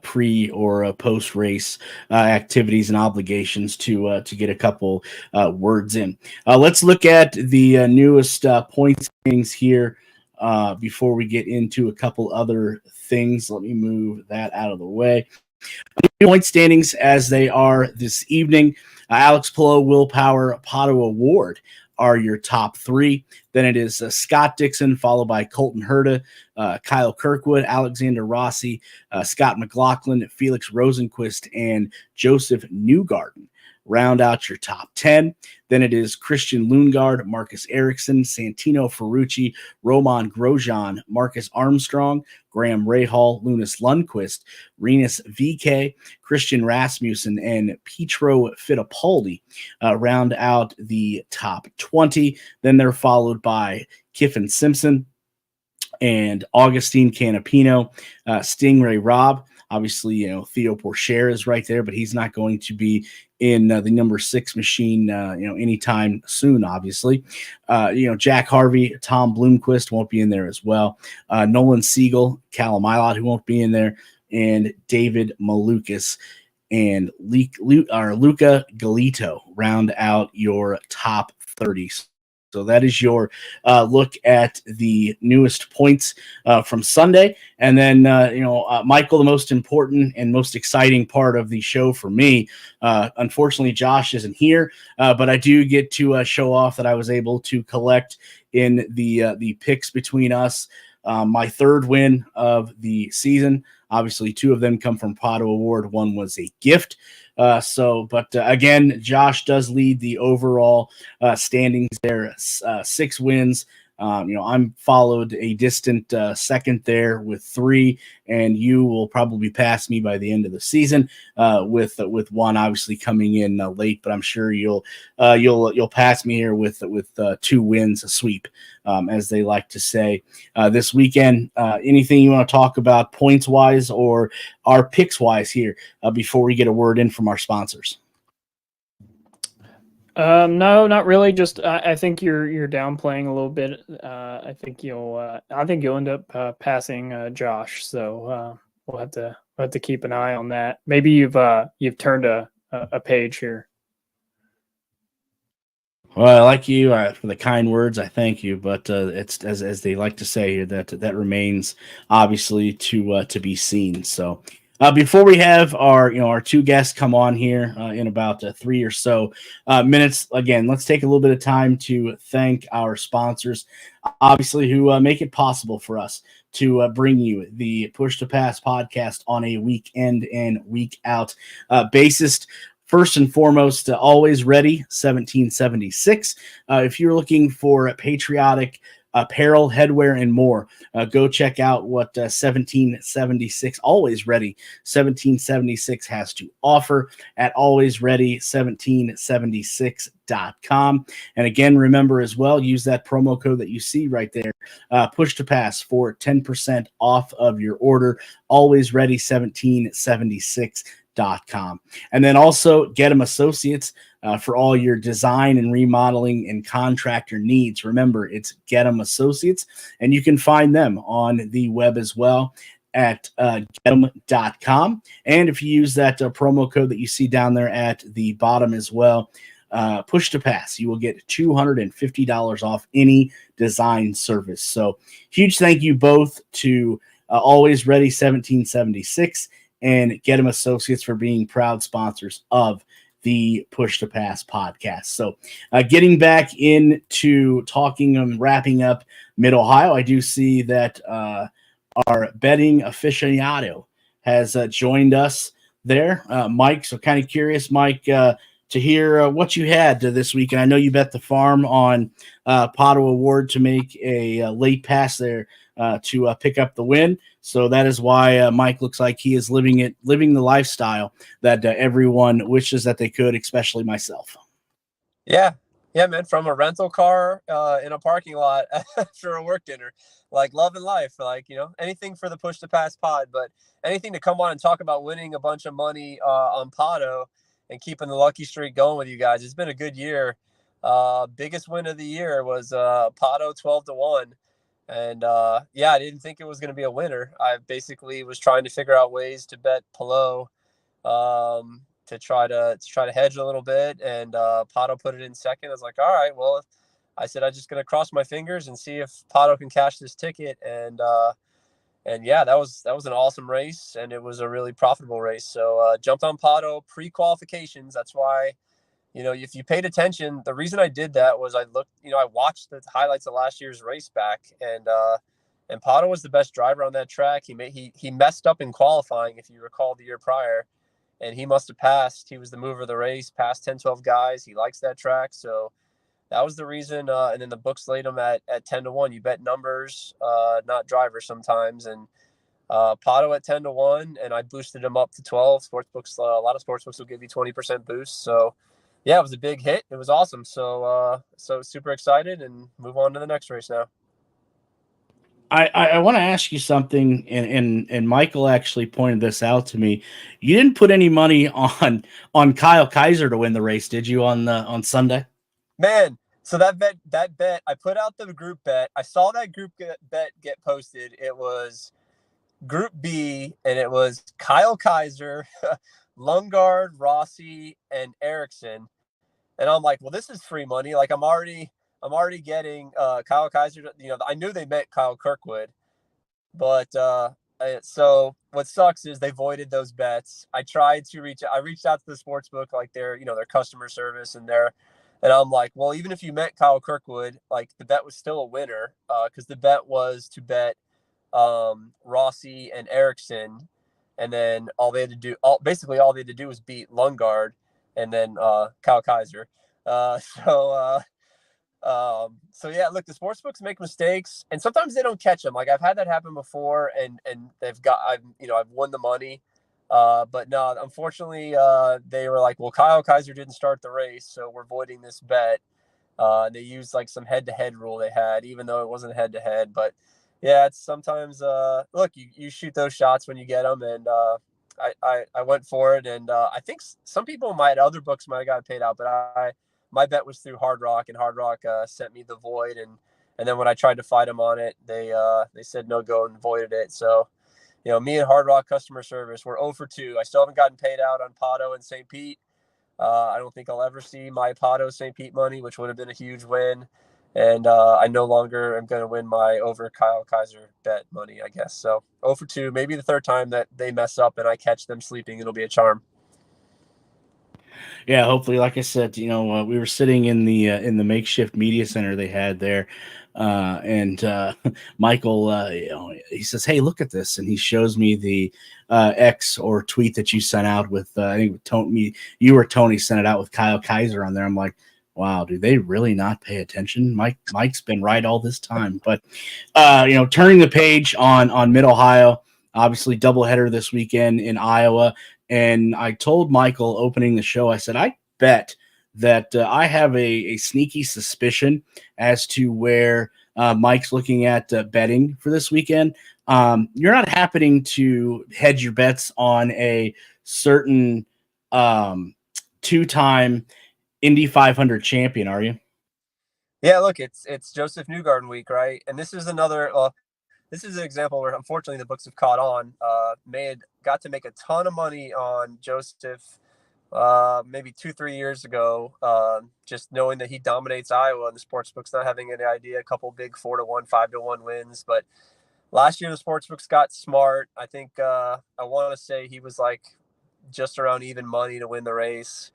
pre or post race activities and obligations to get a couple words in. Let's look at the newest points here before we get into a couple other things. Let me move that out of the way. Point standings as they are this evening. Alex Palou, Willpower, Pato Award are your top three. Then it is Scott Dixon, followed by Colton Herta, Kyle Kirkwood, Alexander Rossi, Scott McLaughlin, Felix Rosenquist, and Joseph Newgarden round out your top 10. Then it is Christian Lundgaard, Marcus Ericsson, Santino Ferrucci, Roman Grosjean, Marcus Armstrong, Graham Rahal, Lunas Lundquist, Rinus VK, Christian Rasmussen, and Pietro Fittipaldi round out the top 20. Then they're followed by Kiffin Simpson and Augustine Canapino, Stingray Robb. Obviously, Theo Porcher is right there, but he's not going to be in the number 6 machine, anytime soon, obviously. Jack Harvey, Tom Bloomquist won't be in there as well. Nolan Siegel, Callum Ilott, who won't be in there, and David Malukas and Luca Galito round out your top 30. So that is your look at the newest points from Sunday. And then, Michael, the most important and most exciting part of the show for me, unfortunately, Josh isn't here, but I do get to show off that I was able to collect in the picks between us my third win of the season. Obviously, 2 of them come from Pato Award. 1 was a gift. Again, Josh does lead the overall standings there, 6 wins. I'm followed a distant second there with 3, and you will probably pass me by the end of the season with 1 obviously coming in late. But I'm sure you'll pass me here with 2 wins, a sweep, as they like to say this weekend. Anything you want to talk about points wise or our picks wise here before we get a word in from our sponsors?
No, not really. Just I think you're downplaying a little bit. I think you'll end up passing Josh. So we'll have to keep an eye on that. Maybe you've turned a page here.
Well, I like you for the kind words. I thank you, but it's as they like to say here that remains obviously to be seen. So. Before we have our 2 guests come on here in about 3 or so minutes, again, let's take a little bit of time to thank our sponsors, obviously, who make it possible for us to bring you the Push to Pass podcast on a week in and week out basis. First and foremost, Always Ready 1776. If you're looking for patriotic apparel, headwear, and more, go check out what 1776 Always Ready 1776 has to offer at alwaysready1776.com. And again, remember as well, use that promo code that you see right there, Push to Pass, for 10% off of your order. alwaysready1776.com. And then also Gettum Associates for all your design and remodeling and contractor needs. Remember, it's Gettum Associates, and you can find them on the web as well at gettum.com. And if you use that promo code that you see down there at the bottom as well, Push to Pass, you will get $250 off any design service. So huge thank you both to Always Ready 1776 and Gettum Associates for being proud sponsors of the Push to Pass podcast. So getting back into talking and wrapping up Mid-Ohio, I do see that our betting aficionado has joined us there, Mike. So kind of curious, Mike, to hear what you had this week. And I know you bet the farm on Pato Award to make a late pass there to pick up the win. So that is why Mike looks like he is living the lifestyle that everyone wishes that they could, especially myself.
Yeah, man. From a rental car in a parking lot after a work dinner, like loving life, like, anything for the Push to Pass pod, but anything to come on and talk about winning a bunch of money on Pato and keeping the lucky streak going with you guys. It's been a good year. Biggest win of the year was Pato 12-1. And I didn't think it was going to be a winner. I basically was trying to figure out ways to bet Palou to try to hedge a little bit, and Pato put it in second. I was like, all right, well, I said, I'm just going to cross my fingers and see if Pato can cash this ticket. And yeah, that was an awesome race, and it was a really profitable race. So jumped on Pato pre-qualifications. That's why, if you paid attention, the reason I did that was I watched the highlights of last year's race back, and Pato was the best driver on that track. He messed up in qualifying, if you recall, the year prior, and he must have passed. He was the mover of the race, passed 10, 12 guys. He likes that track, so that was the reason. And then the books laid him at 10-1. You bet numbers, not drivers sometimes. And Pato at 10-1, and I boosted him up to 12. Sportsbooks, a lot of sportsbooks will give you 20% boost. So yeah, it was a big hit. It was awesome. So super excited, and move on to the next race now.
I want to ask you something, and Michael actually pointed this out to me. You didn't put any money on Kyle Kaiser to win the race, did you, on Sunday?
Man, so that bet, I put out the group bet. I saw that group bet get posted. It was Group B, and it was Kyle Kaiser, Lundgaard, Rossi, and Ericsson. And I'm like, well, this is free money. Like I'm already getting Kyle Kaiser. I knew they meant Kyle Kirkwood, but so what sucks is they voided those bets. I reached out to the sportsbook, like their customer service, and I'm like, well, even if you meant Kyle Kirkwood, like the bet was still a winner, because the bet was to bet Rossi and Ericsson, and then all they had to do was beat Lundgaard and then Kyle Kaiser. So yeah, look, the sportsbooks make mistakes, and sometimes they don't catch them. Like I've had that happen before, and I've won the money. But no, unfortunately, they were like, well, Kyle Kaiser didn't start the race, so we're voiding this bet. They used like some head-to-head rule they had, even though it wasn't head-to-head. But yeah, it's sometimes, look, you shoot those shots when you get them, and I went for it, and I think some people other books might have got paid out, but my bet was through Hard Rock, and Hard Rock sent me the void, and then when I tried to fight them on it, they said no go and voided it. So, me and Hard Rock customer service, we're 0 for 2. I still haven't gotten paid out on Pato and St. Pete. I don't think I'll ever see my Pato St. Pete money, which would have been a huge win. And I no longer am going to win my over Kyle Kaiser bet money, I guess. So 0 for 2, maybe the third time that they mess up and I catch them sleeping, it'll be a charm.
Yeah, hopefully, like I said, we were sitting in the makeshift media center they had there, and Michael, he says, "Hey, look at this," and he shows me the X or tweet that you sent out with, I think you or Tony sent it out with Kyle Kaiser on there. I'm like, wow, do they really not pay attention? Mike's been right all this time, but turning the page on Mid Ohio, obviously doubleheader this weekend in Iowa. And I told Michael opening the show, I said, I bet that I have a sneaky suspicion as to where Mike's looking at betting for this weekend. You're not happening to hedge your bets on a certain two-time Indy 500 champion, are you?
Yeah, look, it's Joseph Newgarden week, right? And this is this is an example where unfortunately the books have caught on. Got to make a ton of money on Joseph maybe 2-3 years ago, just knowing that he dominates Iowa, and the sportsbooks not having any idea. A couple big 4-1, 5-1 wins, but last year the sportsbooks got smart. I think I want to say he was like just around even money to win the race.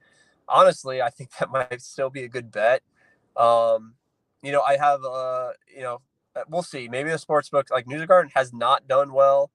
Honestly, I think that might still be a good bet. I have we'll see. Maybe the sportsbook, like Newgarden, has not done well.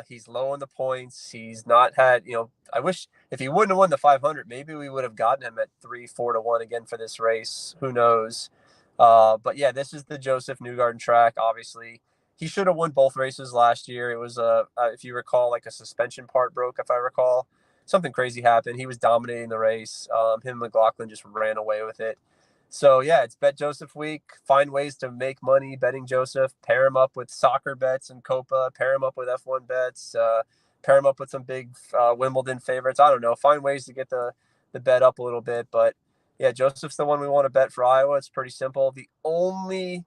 He's low in the points. He's not had, I wish if he wouldn't have won the 500, maybe we would have gotten him at 3-4-1 again for this race. Who knows? But yeah, this is the Joseph Newgarden track. Obviously, he should have won both races last year. It was if you recall, like a suspension part broke. If I recall, something crazy happened. He was dominating the race. Him and McLaughlin just ran away with it. So yeah, it's Bet Joseph week. Find ways to make money betting Joseph. Pair him up with soccer bets and Copa. Pair him up with F1 bets. Pair him up with some big Wimbledon favorites. I don't know. Find ways to get the bet up a little bit. But yeah, Joseph's the one we want to bet for Iowa. It's pretty simple. The only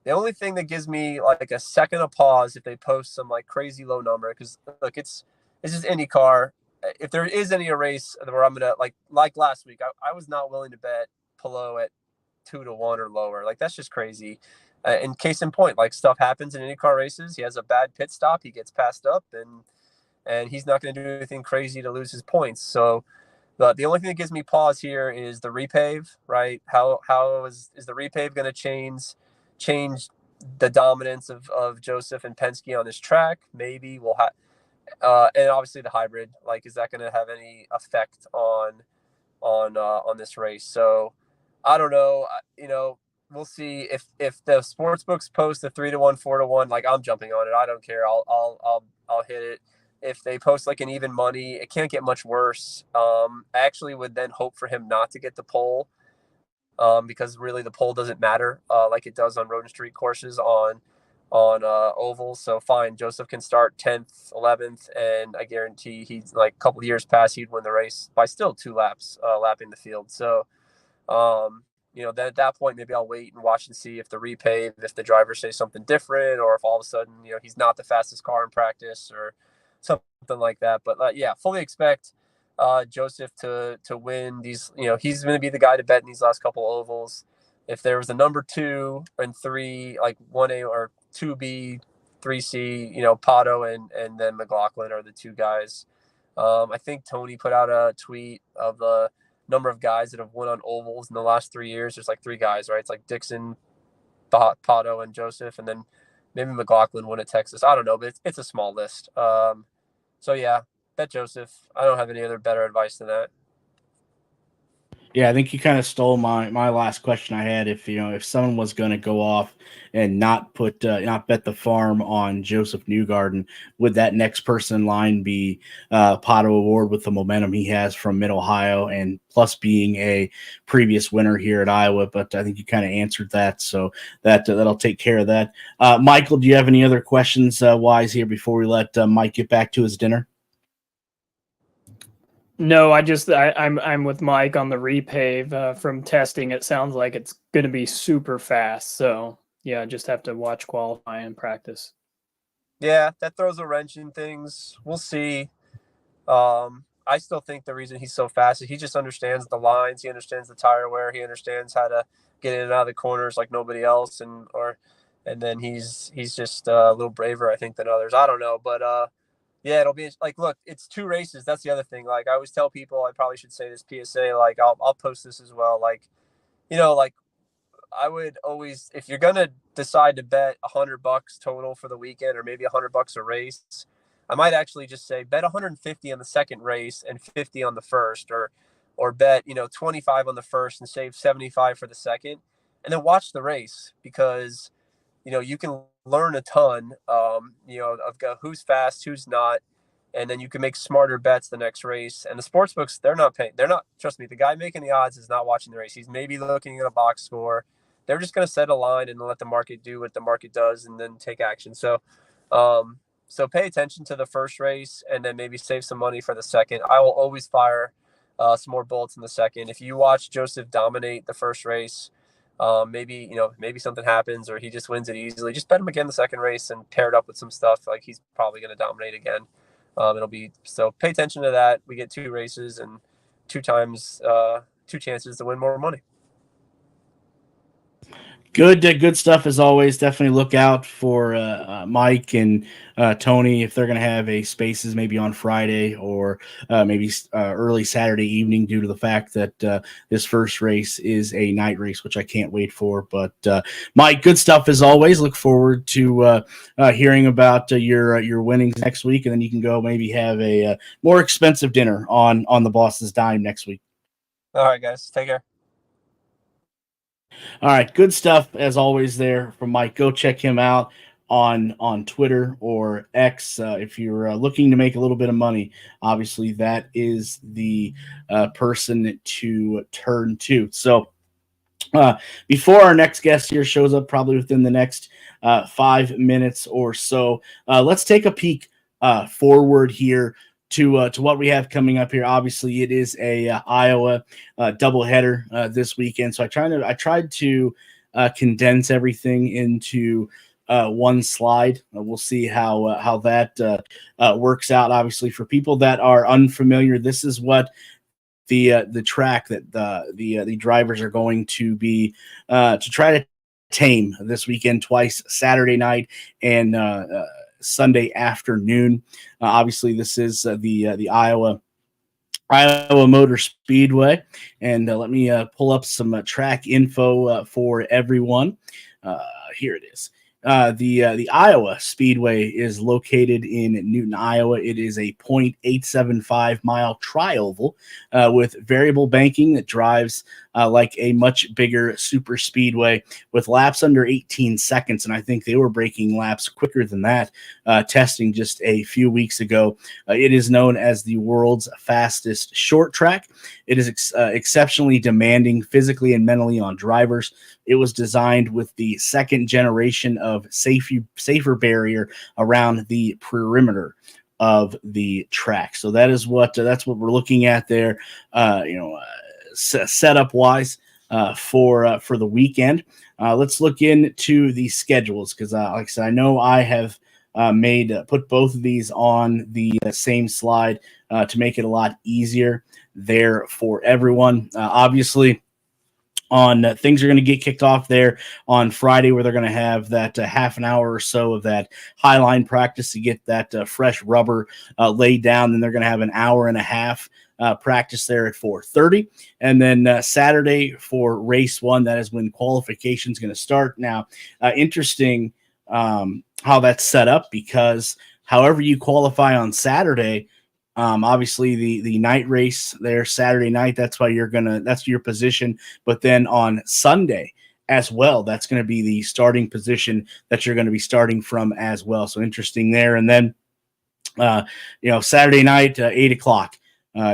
thing that gives me like a second of pause if they post some like crazy low number, because look, it's just IndyCar. If there is a race where I'm gonna like last week, I was not willing to bet Palou at 2-1 or lower. Like, that's just crazy. And case in point, like, stuff happens in IndyCar races. He has a bad pit stop. He gets passed up, and he's not going to do anything crazy to lose his points. So the only thing that gives me pause here is the repave, right? How is the repave going to change the dominance of Joseph and Penske on this track? Maybe we'll have, and obviously the hybrid. Like, is that going to have any effect on this race? So I don't know. We'll see if the sports books post a 3-1, 4-1. Like, I'm jumping on it. I don't care. I'll hit it. If they post like an even money, it can't get much worse. I actually would then hope for him not to get the pole, because really the pole doesn't matter like it does on road and street courses on ovals. So fine, Joseph can start 10th, 11th, and I guarantee he's, like, a couple of years past, he'd win the race by still 2 laps, lapping the field. So then at that point, maybe I'll wait and watch and see if the repave, if the drivers say something different, or if all of a sudden, he's not the fastest car in practice or something like that. But yeah, fully expect Joseph to win these. He's going to be the guy to bet in these last couple ovals. If there was a number 2 and 3, like 1A or 2B, 3C, Pato and then McLaughlin are the 2 guys. I think Tony put out a tweet of the number of guys that have won on ovals in the last 3 years. There's like 3 guys, right? It's like Dixon, Pato, and Joseph, and then maybe McLaughlin won at Texas. I don't know, but it's a small list. So yeah, bet Joseph. I don't have any other better advice than that.
Yeah, I think you kind of stole my last question I had. If someone was going to go off and not bet the farm on Joseph Newgarden, would that next person in line be Pato O'Ward with the momentum he has from Mid Ohio and plus being a previous winner here at Iowa? But I think you kind of answered that, so that'll take care of that. Michael, do you have any other questions wise here before we let Mike get back to his dinner?
No, I'm with Mike on the repave from testing. It sounds like it's going to be super fast. So yeah, just have to watch qualify and practice.
Yeah, that throws a wrench in things. We'll see. I still think the reason he's so fast is he just understands the lines. He understands the tire wear. He understands how to get in and out of the corners like nobody else. And then he's just a little braver, I think, than others. I don't know, but yeah, it'll be like, look, it's 2 races. That's the other thing. Like, I always tell people, I probably should say this PSA, like I'll post this as well. Like, like, I would always, if you're going to decide to bet $100 total for the weekend, or maybe $100 a race, I might actually just say bet 150 on the second race and 50 on the first, or bet, 25 on the first and save 75 for the second, and then watch the race, because you can learn a ton, of who's fast, who's not, and then you can make smarter bets the next race. And the sports books, trust me, the guy making the odds is not watching the race. He's maybe looking at a box score. They're just going to set a line and let the market do what the market does and then take action. So, so pay attention to the first race and then maybe save some money for the second. I will always fire some more bullets in the second. If you watch Joseph dominate the first race, maybe something happens or he just wins it easily, just bet him again the second race and pair it up with some stuff. Like, he's probably going to dominate again. So pay attention to that. We get 2 races and 2 chances to win more money.
Good stuff as always. Definitely look out for Mike and Tony if they're going to have a spaces maybe on Friday or maybe early Saturday evening, due to the fact that this first race is a night race, which I can't wait for. But Mike, good stuff as always. Look forward to hearing about your winnings next week, and then you can go maybe have a more expensive dinner on the boss's dime next week.
All right, guys, take care.
All right, good stuff as always there from Mike. Go check him out on Twitter or X if you're looking to make a little bit of money. Obviously, that is the person to turn to. So before our next guest here shows up, probably within the next 5 minutes or so, let's take a peek forward here to what we have coming up here. Obviously, it is a Iowa doubleheader this weekend. So I tried to condense everything into one slide. We'll see how that works out. Obviously, for people that are unfamiliar, this is what the track that the drivers are going to be to try to tame this weekend twice, Saturday night and Sunday afternoon. Obviously, this is the Iowa Motor Speedway, and let me pull up some track info for everyone. Here it is. The Iowa Speedway is located in Newton, Iowa. It is a 0.875 mile tri-oval with variable banking that drives like a much bigger super speedway with laps under 18 seconds. And I think they were breaking laps quicker than that, testing just a few weeks ago. It is known as the world's fastest short track. It is exceptionally demanding physically and mentally on drivers. It was designed with the second generation of safer barrier around the perimeter of the track. So that is that's what we're looking at there. Setup wise for the weekend. Let's look into the schedules because, like I said, I know I have put both of these on the same slide to make it a lot easier there for everyone. Obviously, on things are going to get kicked off there on Friday, where they're going to have that half an hour or so of that high line practice to get that fresh rubber laid down. Then they're going to have an hour and a half practice there at 4:30, and then Saturday for race one, that is when qualification is going to start. Now, interesting how that's set up, because however you qualify on Saturday, obviously the night race there Saturday night, that's your position. But then on Sunday as well, that's going to be the starting position that you're going to be starting from as well. So interesting there. And then, Saturday night, 8:00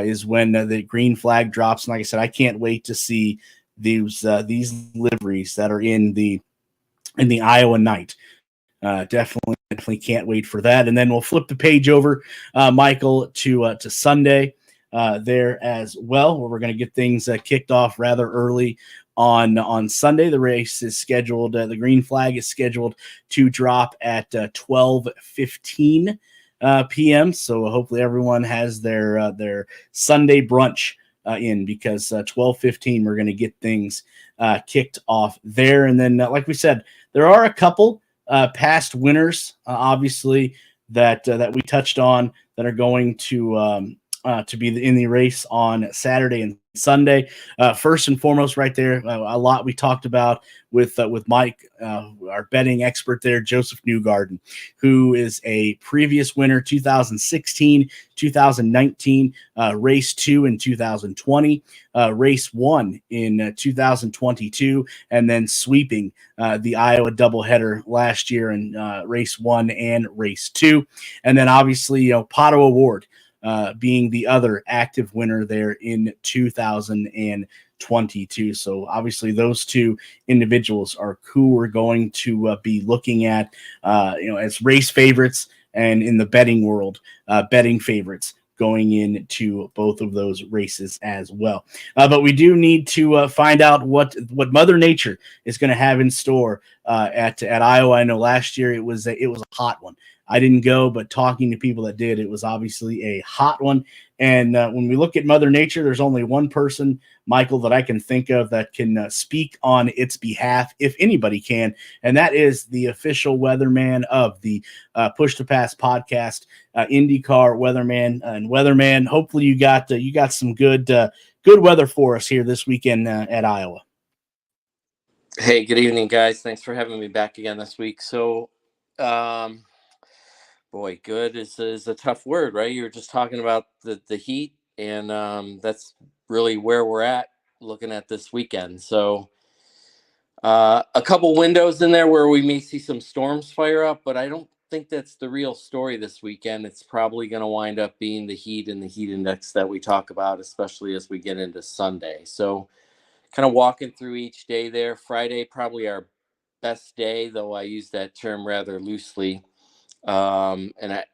is when the green flag drops. And like I said, I can't wait to see these liveries that are in the Iowa night. Definitely can't wait for that. And then we'll flip the page over, Michael, to Sunday there as well, where we're going to get things kicked off rather early on Sunday. The race is scheduled, the green flag is scheduled to drop at 12:15 p.m. So hopefully everyone has their Sunday brunch in, because 12:15 we're going to get things kicked off there. And then, like we said, there are a couple past winners, obviously, that we touched on that are going to be in the race on Saturday and Sunday. First and foremost, right there, a lot we talked about with Mike, our betting expert there, Joseph Newgarden, who is a previous winner, 2016, 2019, race 2 in 2020, race 1 in 2022, and then sweeping the Iowa doubleheader last year in race 1 and race 2. And then obviously, Pato Award being the other active winner there in 2022. So obviously those two individuals are who we're going to be looking at, as race favorites, and in the betting world, betting favorites going into both of those races as well. But we do need to find out what Mother Nature is going to have in store at Iowa. I know last year it was a hot one. I didn't go, but talking to people that did, it was obviously a hot one. And when we look at Mother Nature, there's only one person, Michael, that I can think of that can speak on its behalf, if anybody can, and that is the official weatherman of the Push to Pass podcast, IndyCar weatherman. And weatherman, hopefully you got some good weather for us here this weekend at Iowa.
Hey, good evening, guys. Thanks for having me back again this week. So, boy, good is a tough word, right? You were just talking about the heat, and that's really where we're at looking at this weekend. So a couple windows in there where we may see some storms fire up, but I don't think that's the real story this weekend. It's probably going to wind up being the heat and the heat index that we talk about, especially as we get into Sunday. So kind of walking through each day there. Friday, probably our best day, though I use that term rather loosely. And I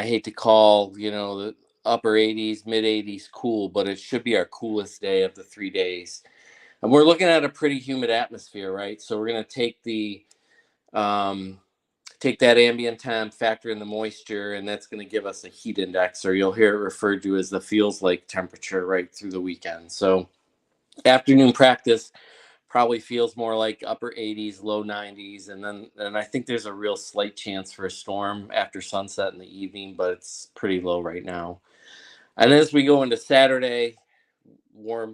hate to call, the upper 80s, mid 80s cool, but it should be our coolest day of the 3 days. And we're looking at a pretty humid atmosphere, right? So we're going to take the take that ambient temp, factor in the moisture, and that's going to give us a heat index, or you'll hear it referred to as the feels like temperature right through the weekend. So afternoon practice probably feels more like upper 80s, low 90s. And I think there's a real slight chance for a storm after sunset in the evening, but it's pretty low right now. And as we go into Saturday,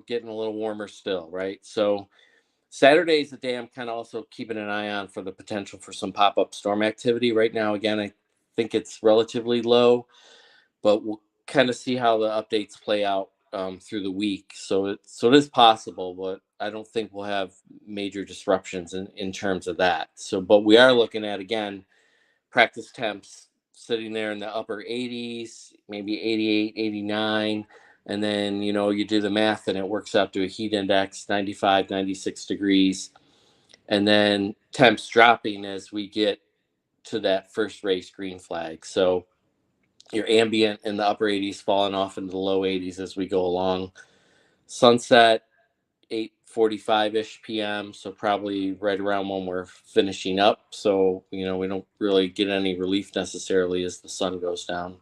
getting a little warmer still, right? So Saturday is the day I'm kind of also keeping an eye on for the potential for some pop-up storm activity. Right now, again, I think it's relatively low, but we'll kind of see how the updates play out through the week. So it is possible, but I don't think we'll have major disruptions in terms of that. So, but we are looking at, again, practice temps sitting there in the upper 80s, maybe 88, 89. And then, you do the math and it works out to a heat index, 95, 96 degrees. And then temps dropping as we get to that first race green flag. So your ambient in the upper 80s falling off into the low 80s as we go along. Sunset, 8:45-ish p.m. So probably right around when we're finishing up. So, we don't really get any relief necessarily as the sun goes down.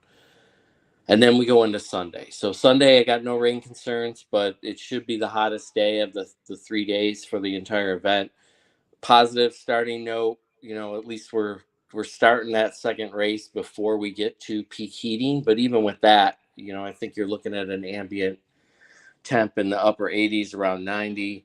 And then we go into Sunday. So Sunday, I got no rain concerns, but it should be the hottest day of the 3 days for the entire event. Positive starting note, at least we're starting that second race before we get to peak heating. But even with that, I think you're looking at an ambient temp in the upper 80s, around 90.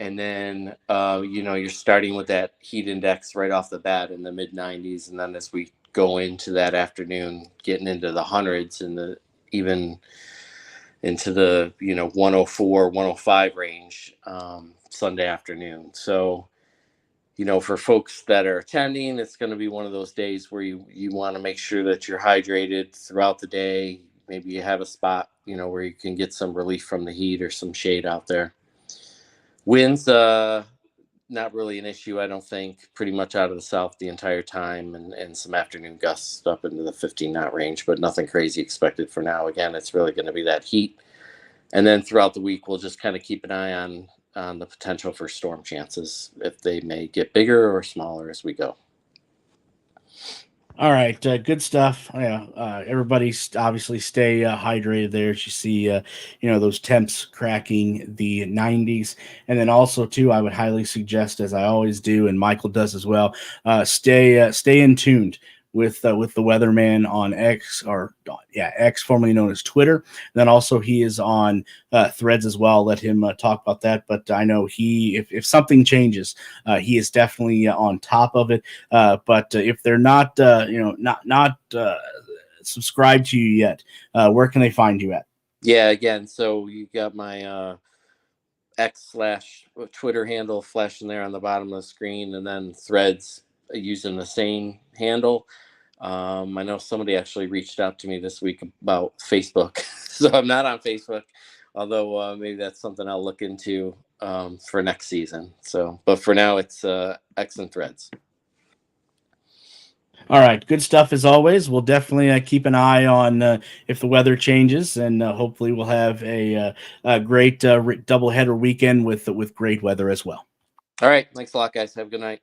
And then, you're starting with that heat index right off the bat in the mid 90s. And then as we go into that afternoon, getting into the hundreds and even into the 104, 105 range Sunday afternoon. So for folks that are attending, it's going to be one of those days where you want to make sure that you're hydrated throughout the day. Maybe you have a spot where you can get some relief from the heat or some shade out there. Winds not really an issue, I don't think. Pretty much out of the south the entire time, and some afternoon gusts up into the 15-knot range, but nothing crazy expected for now. Again, it's really going to be that heat. And then throughout the week, we'll just kind of keep an eye on the potential for storm chances, if they may get bigger or smaller as we go.
All right, good stuff. Yeah, everybody obviously stay hydrated there. As you see, those temps cracking the 90s, and then also too, I would highly suggest, as I always do, and Michael does as well, stay in tuned with the weatherman on X, X, formerly known as Twitter. And then also he is on Threads as well. Let him talk about that. But I know if something changes, he is definitely on top of it. But if they're not subscribed to you yet, where can they find you at?
Yeah, again, so you got my X/Twitter handle flashing there on the bottom of the screen, and then Threads using the same handle. I know somebody actually reached out to me this week about Facebook, so I'm not on Facebook, although maybe that's something I'll look into for next season. So, but for now, it's X and Threads.
All right, good stuff as always. We'll definitely keep an eye on if the weather changes, and hopefully we'll have a great doubleheader weekend with great weather as well.
All right, thanks a lot, guys. Have a good night.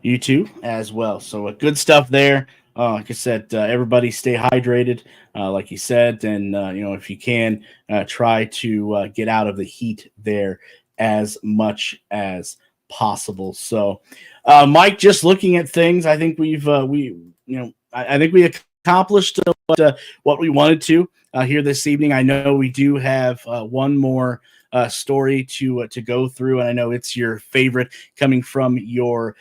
You too, as well. So good stuff there. Like I said, everybody stay hydrated, like you said, and if you can, try to get out of the heat there as much as possible. So, Mike, just looking at things, I think I think we accomplished what we wanted to here this evening. I know we do have one more story to go through, and I know it's your favorite, coming from your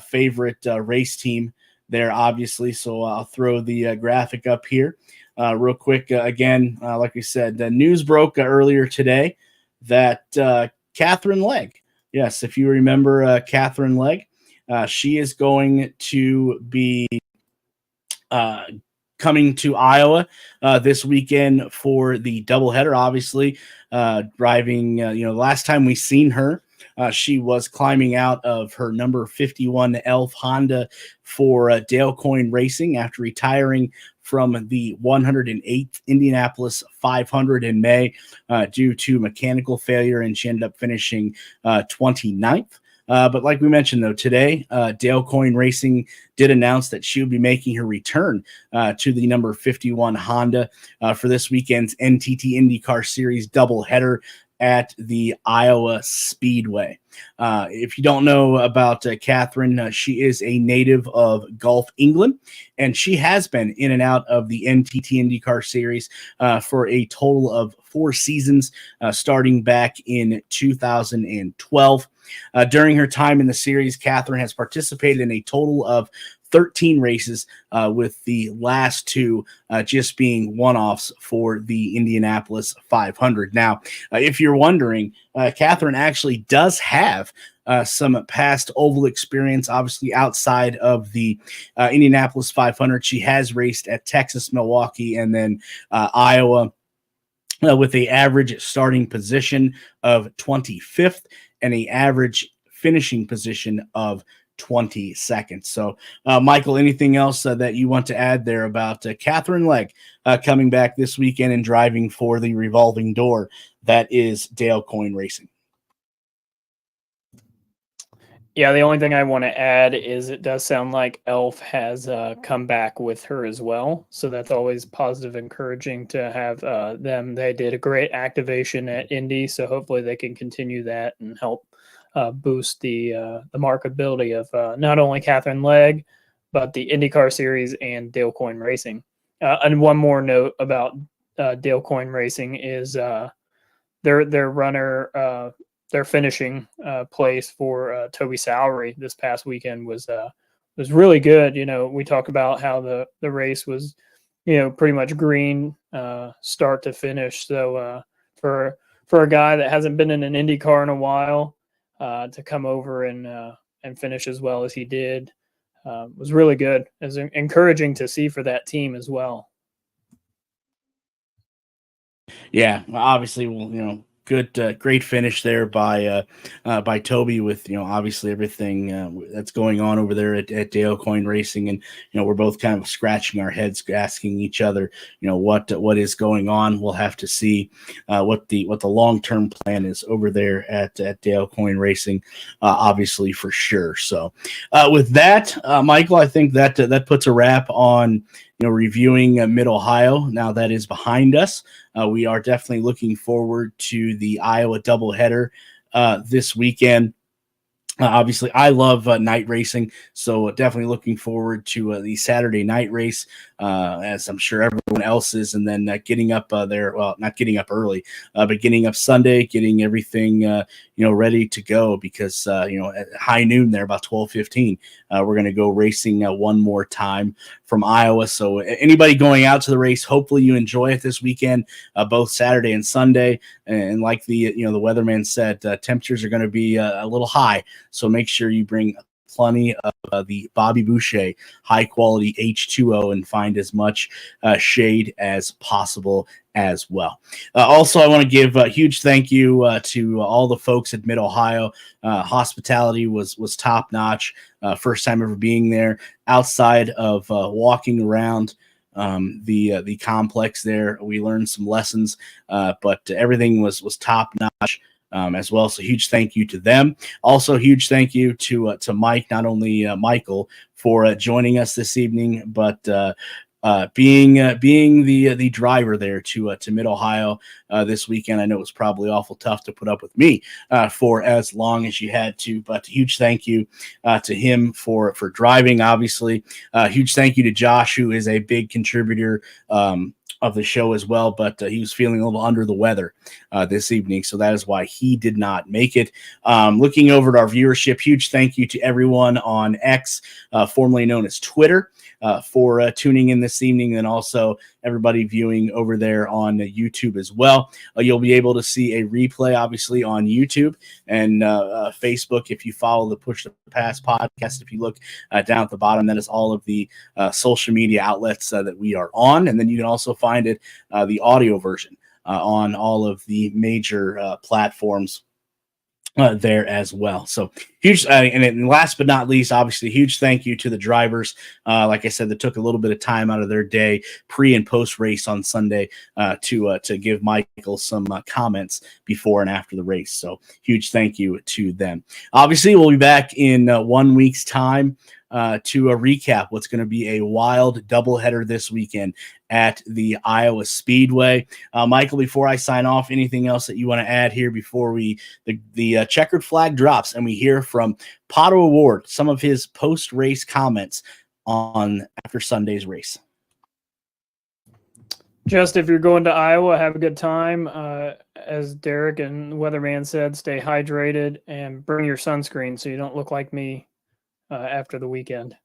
favorite race team there, obviously. So I'll throw the graphic up here real quick. Again, like we said, the news broke earlier today that Catherine Legg, yes, if you remember Catherine Legg, she is going to be coming to Iowa this weekend for the doubleheader. Obviously, driving. Last time we seen her, she was climbing out of her number 51 Elf Honda for Dale Coyne Racing after retiring from the 108th Indianapolis 500 in May due to mechanical failure, and she ended up finishing 29th. But like we mentioned, though, today, Dale Coyne Racing did announce that she would be making her return to the number 51 Honda for this weekend's NTT IndyCar Series doubleheader at the Iowa Speedway. If you don't know about Catherine, she is a native of Gulf, England, and she has been in and out of the NTT IndyCar Series for a total of 4 seasons, starting back in 2012. During her time in the series, Catherine has participated in a total of 13 races, with the last 2 just being one-offs for the Indianapolis 500. Now, if you're wondering, Catherine actually does have some past oval experience, obviously outside of the Indianapolis 500. She has raced at Texas, Milwaukee, and then Iowa, with the average starting position of 25th and the average finishing position of 22nd. So, Michael, anything else that you want to add there about Catherine Legg coming back this weekend and driving for the revolving door that is Dale Coyne Racing?
Yeah, the only thing I want to add is it does sound like Elf has come back with her as well. So that's always positive, encouraging to have them. They did a great activation at Indy, so hopefully they can continue that and help boost the marketability of not only Catherine Legg, but the IndyCar Series and Dale Coyne Racing. And one more note about Dale Coyne Racing is their runner, their finishing place for Toby Sowery this past weekend was really good. You know, we talk about how the race was, pretty much green start to finish. So for a guy that hasn't been in an Indy car in a while, to come over and finish as well as he did was really good. It was encouraging to see for that team as well.
Yeah, obviously, good, great finish there by Toby with, obviously everything that's going on over there at Dale Coyne Racing. And, we're both kind of scratching our heads, asking each other, what is going on. We'll have to see what the long-term plan is over there at Dale Coyne Racing, obviously, for sure. So with that, Michael, I think that puts a wrap on reviewing Mid-Ohio. Now that is behind us. We are definitely looking forward to the Iowa doubleheader this weekend. Obviously, I love night racing, so definitely looking forward to the Saturday night race, as I'm sure everyone else is, and then getting up there. Well, not getting up early, but getting up Sunday, getting everything ready to go, because at high noon there, about 12:15, we're going to go racing one more time from Iowa. So anybody going out to the race, hopefully you enjoy it this weekend, both Saturday and Sunday. And like the weatherman said, temperatures are going to be a little high. So make sure you bring plenty of the Bobby Boucher high quality H2O and find as much shade as possible as well. Also, I want to give a huge thank you to all the folks at Mid-Ohio. Hospitality was top notch. First time ever being there. Outside of walking around the complex there, we learned some lessons, but everything was top notch. As well. So huge thank you to them. Also, huge thank you to Mike, not only Michael, for joining us this evening, but being the driver there to Mid-Ohio this weekend. I know it was probably awful tough to put up with me for as long as you had to, but huge thank you to him for driving, obviously. Huge thank you to Josh, who is a big contributor of the show as well, but he was feeling a little under the weather this evening, so that is why he did not make it. Looking over at our viewership, huge thank you to everyone on X, formerly known as Twitter, for tuning in this evening, and also everybody viewing over there on YouTube as well. You'll be able to see a replay, obviously, on YouTube and Facebook if you follow the Push the Pass podcast. If you look down at the bottom, that is all of the social media outlets that we are on, and then you can also find it, the audio version, on all of the major platforms there as well. So huge, and last but not least, obviously, huge thank you to the drivers. Like I said, that took a little bit of time out of their day, pre and post race on Sunday, to give Michael some comments before and after the race. So huge thank you to them. Obviously, we'll be back in 1 week's time to recap what's going to be a wild doubleheader this weekend at the Iowa Speedway. Michael, before I sign off, anything else that you want to add here before the checkered flag drops and we hear from Pato O'Ward, some of his post-race comments on after Sunday's race?
Just if you're going to Iowa, have a good time. As Derek and Weatherman said, stay hydrated and bring your sunscreen so you don't look like me after the weekend.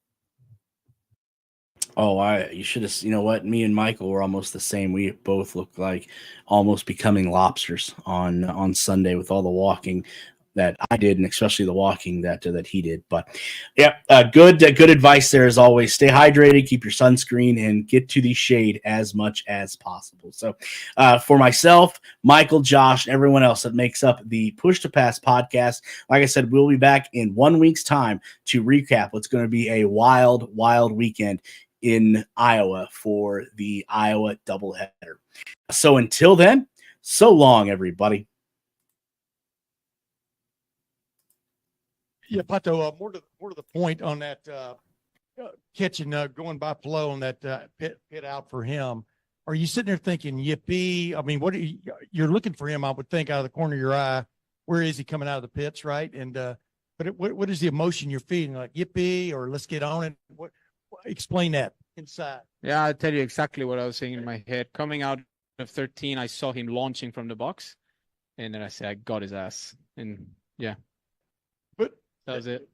Oh, you should have. You know what? Me and Michael were almost the same. We both looked like almost becoming lobsters on Sunday with all the walking that I did, and especially the walking that he did. But yeah, good advice there as always. Stay hydrated, keep your sunscreen, and get to the shade as much as possible. So, for myself, Michael, Josh, and everyone else that makes up the Push to Pass podcast, like I said, we'll be back in 1 week's time to recap what's going to be a wild, wild weekend in Iowa for the Iowa doubleheader. So until then, so long, everybody.
Yeah, Pato, more to the point on that catching going by Flo on that pit out for him. Are you sitting there thinking, yippee? I mean, you're looking for him, I would think, out of the corner of your eye. Where is he coming out of the pits, right? And but what is the emotion you're feeling? Like yippee, or let's get on it? Explain that inside.
Yeah, I'll tell you exactly what I was saying in my head. Coming out of 13, I saw him launching from the box, and then I said, I got his ass. And yeah.
But
that was it.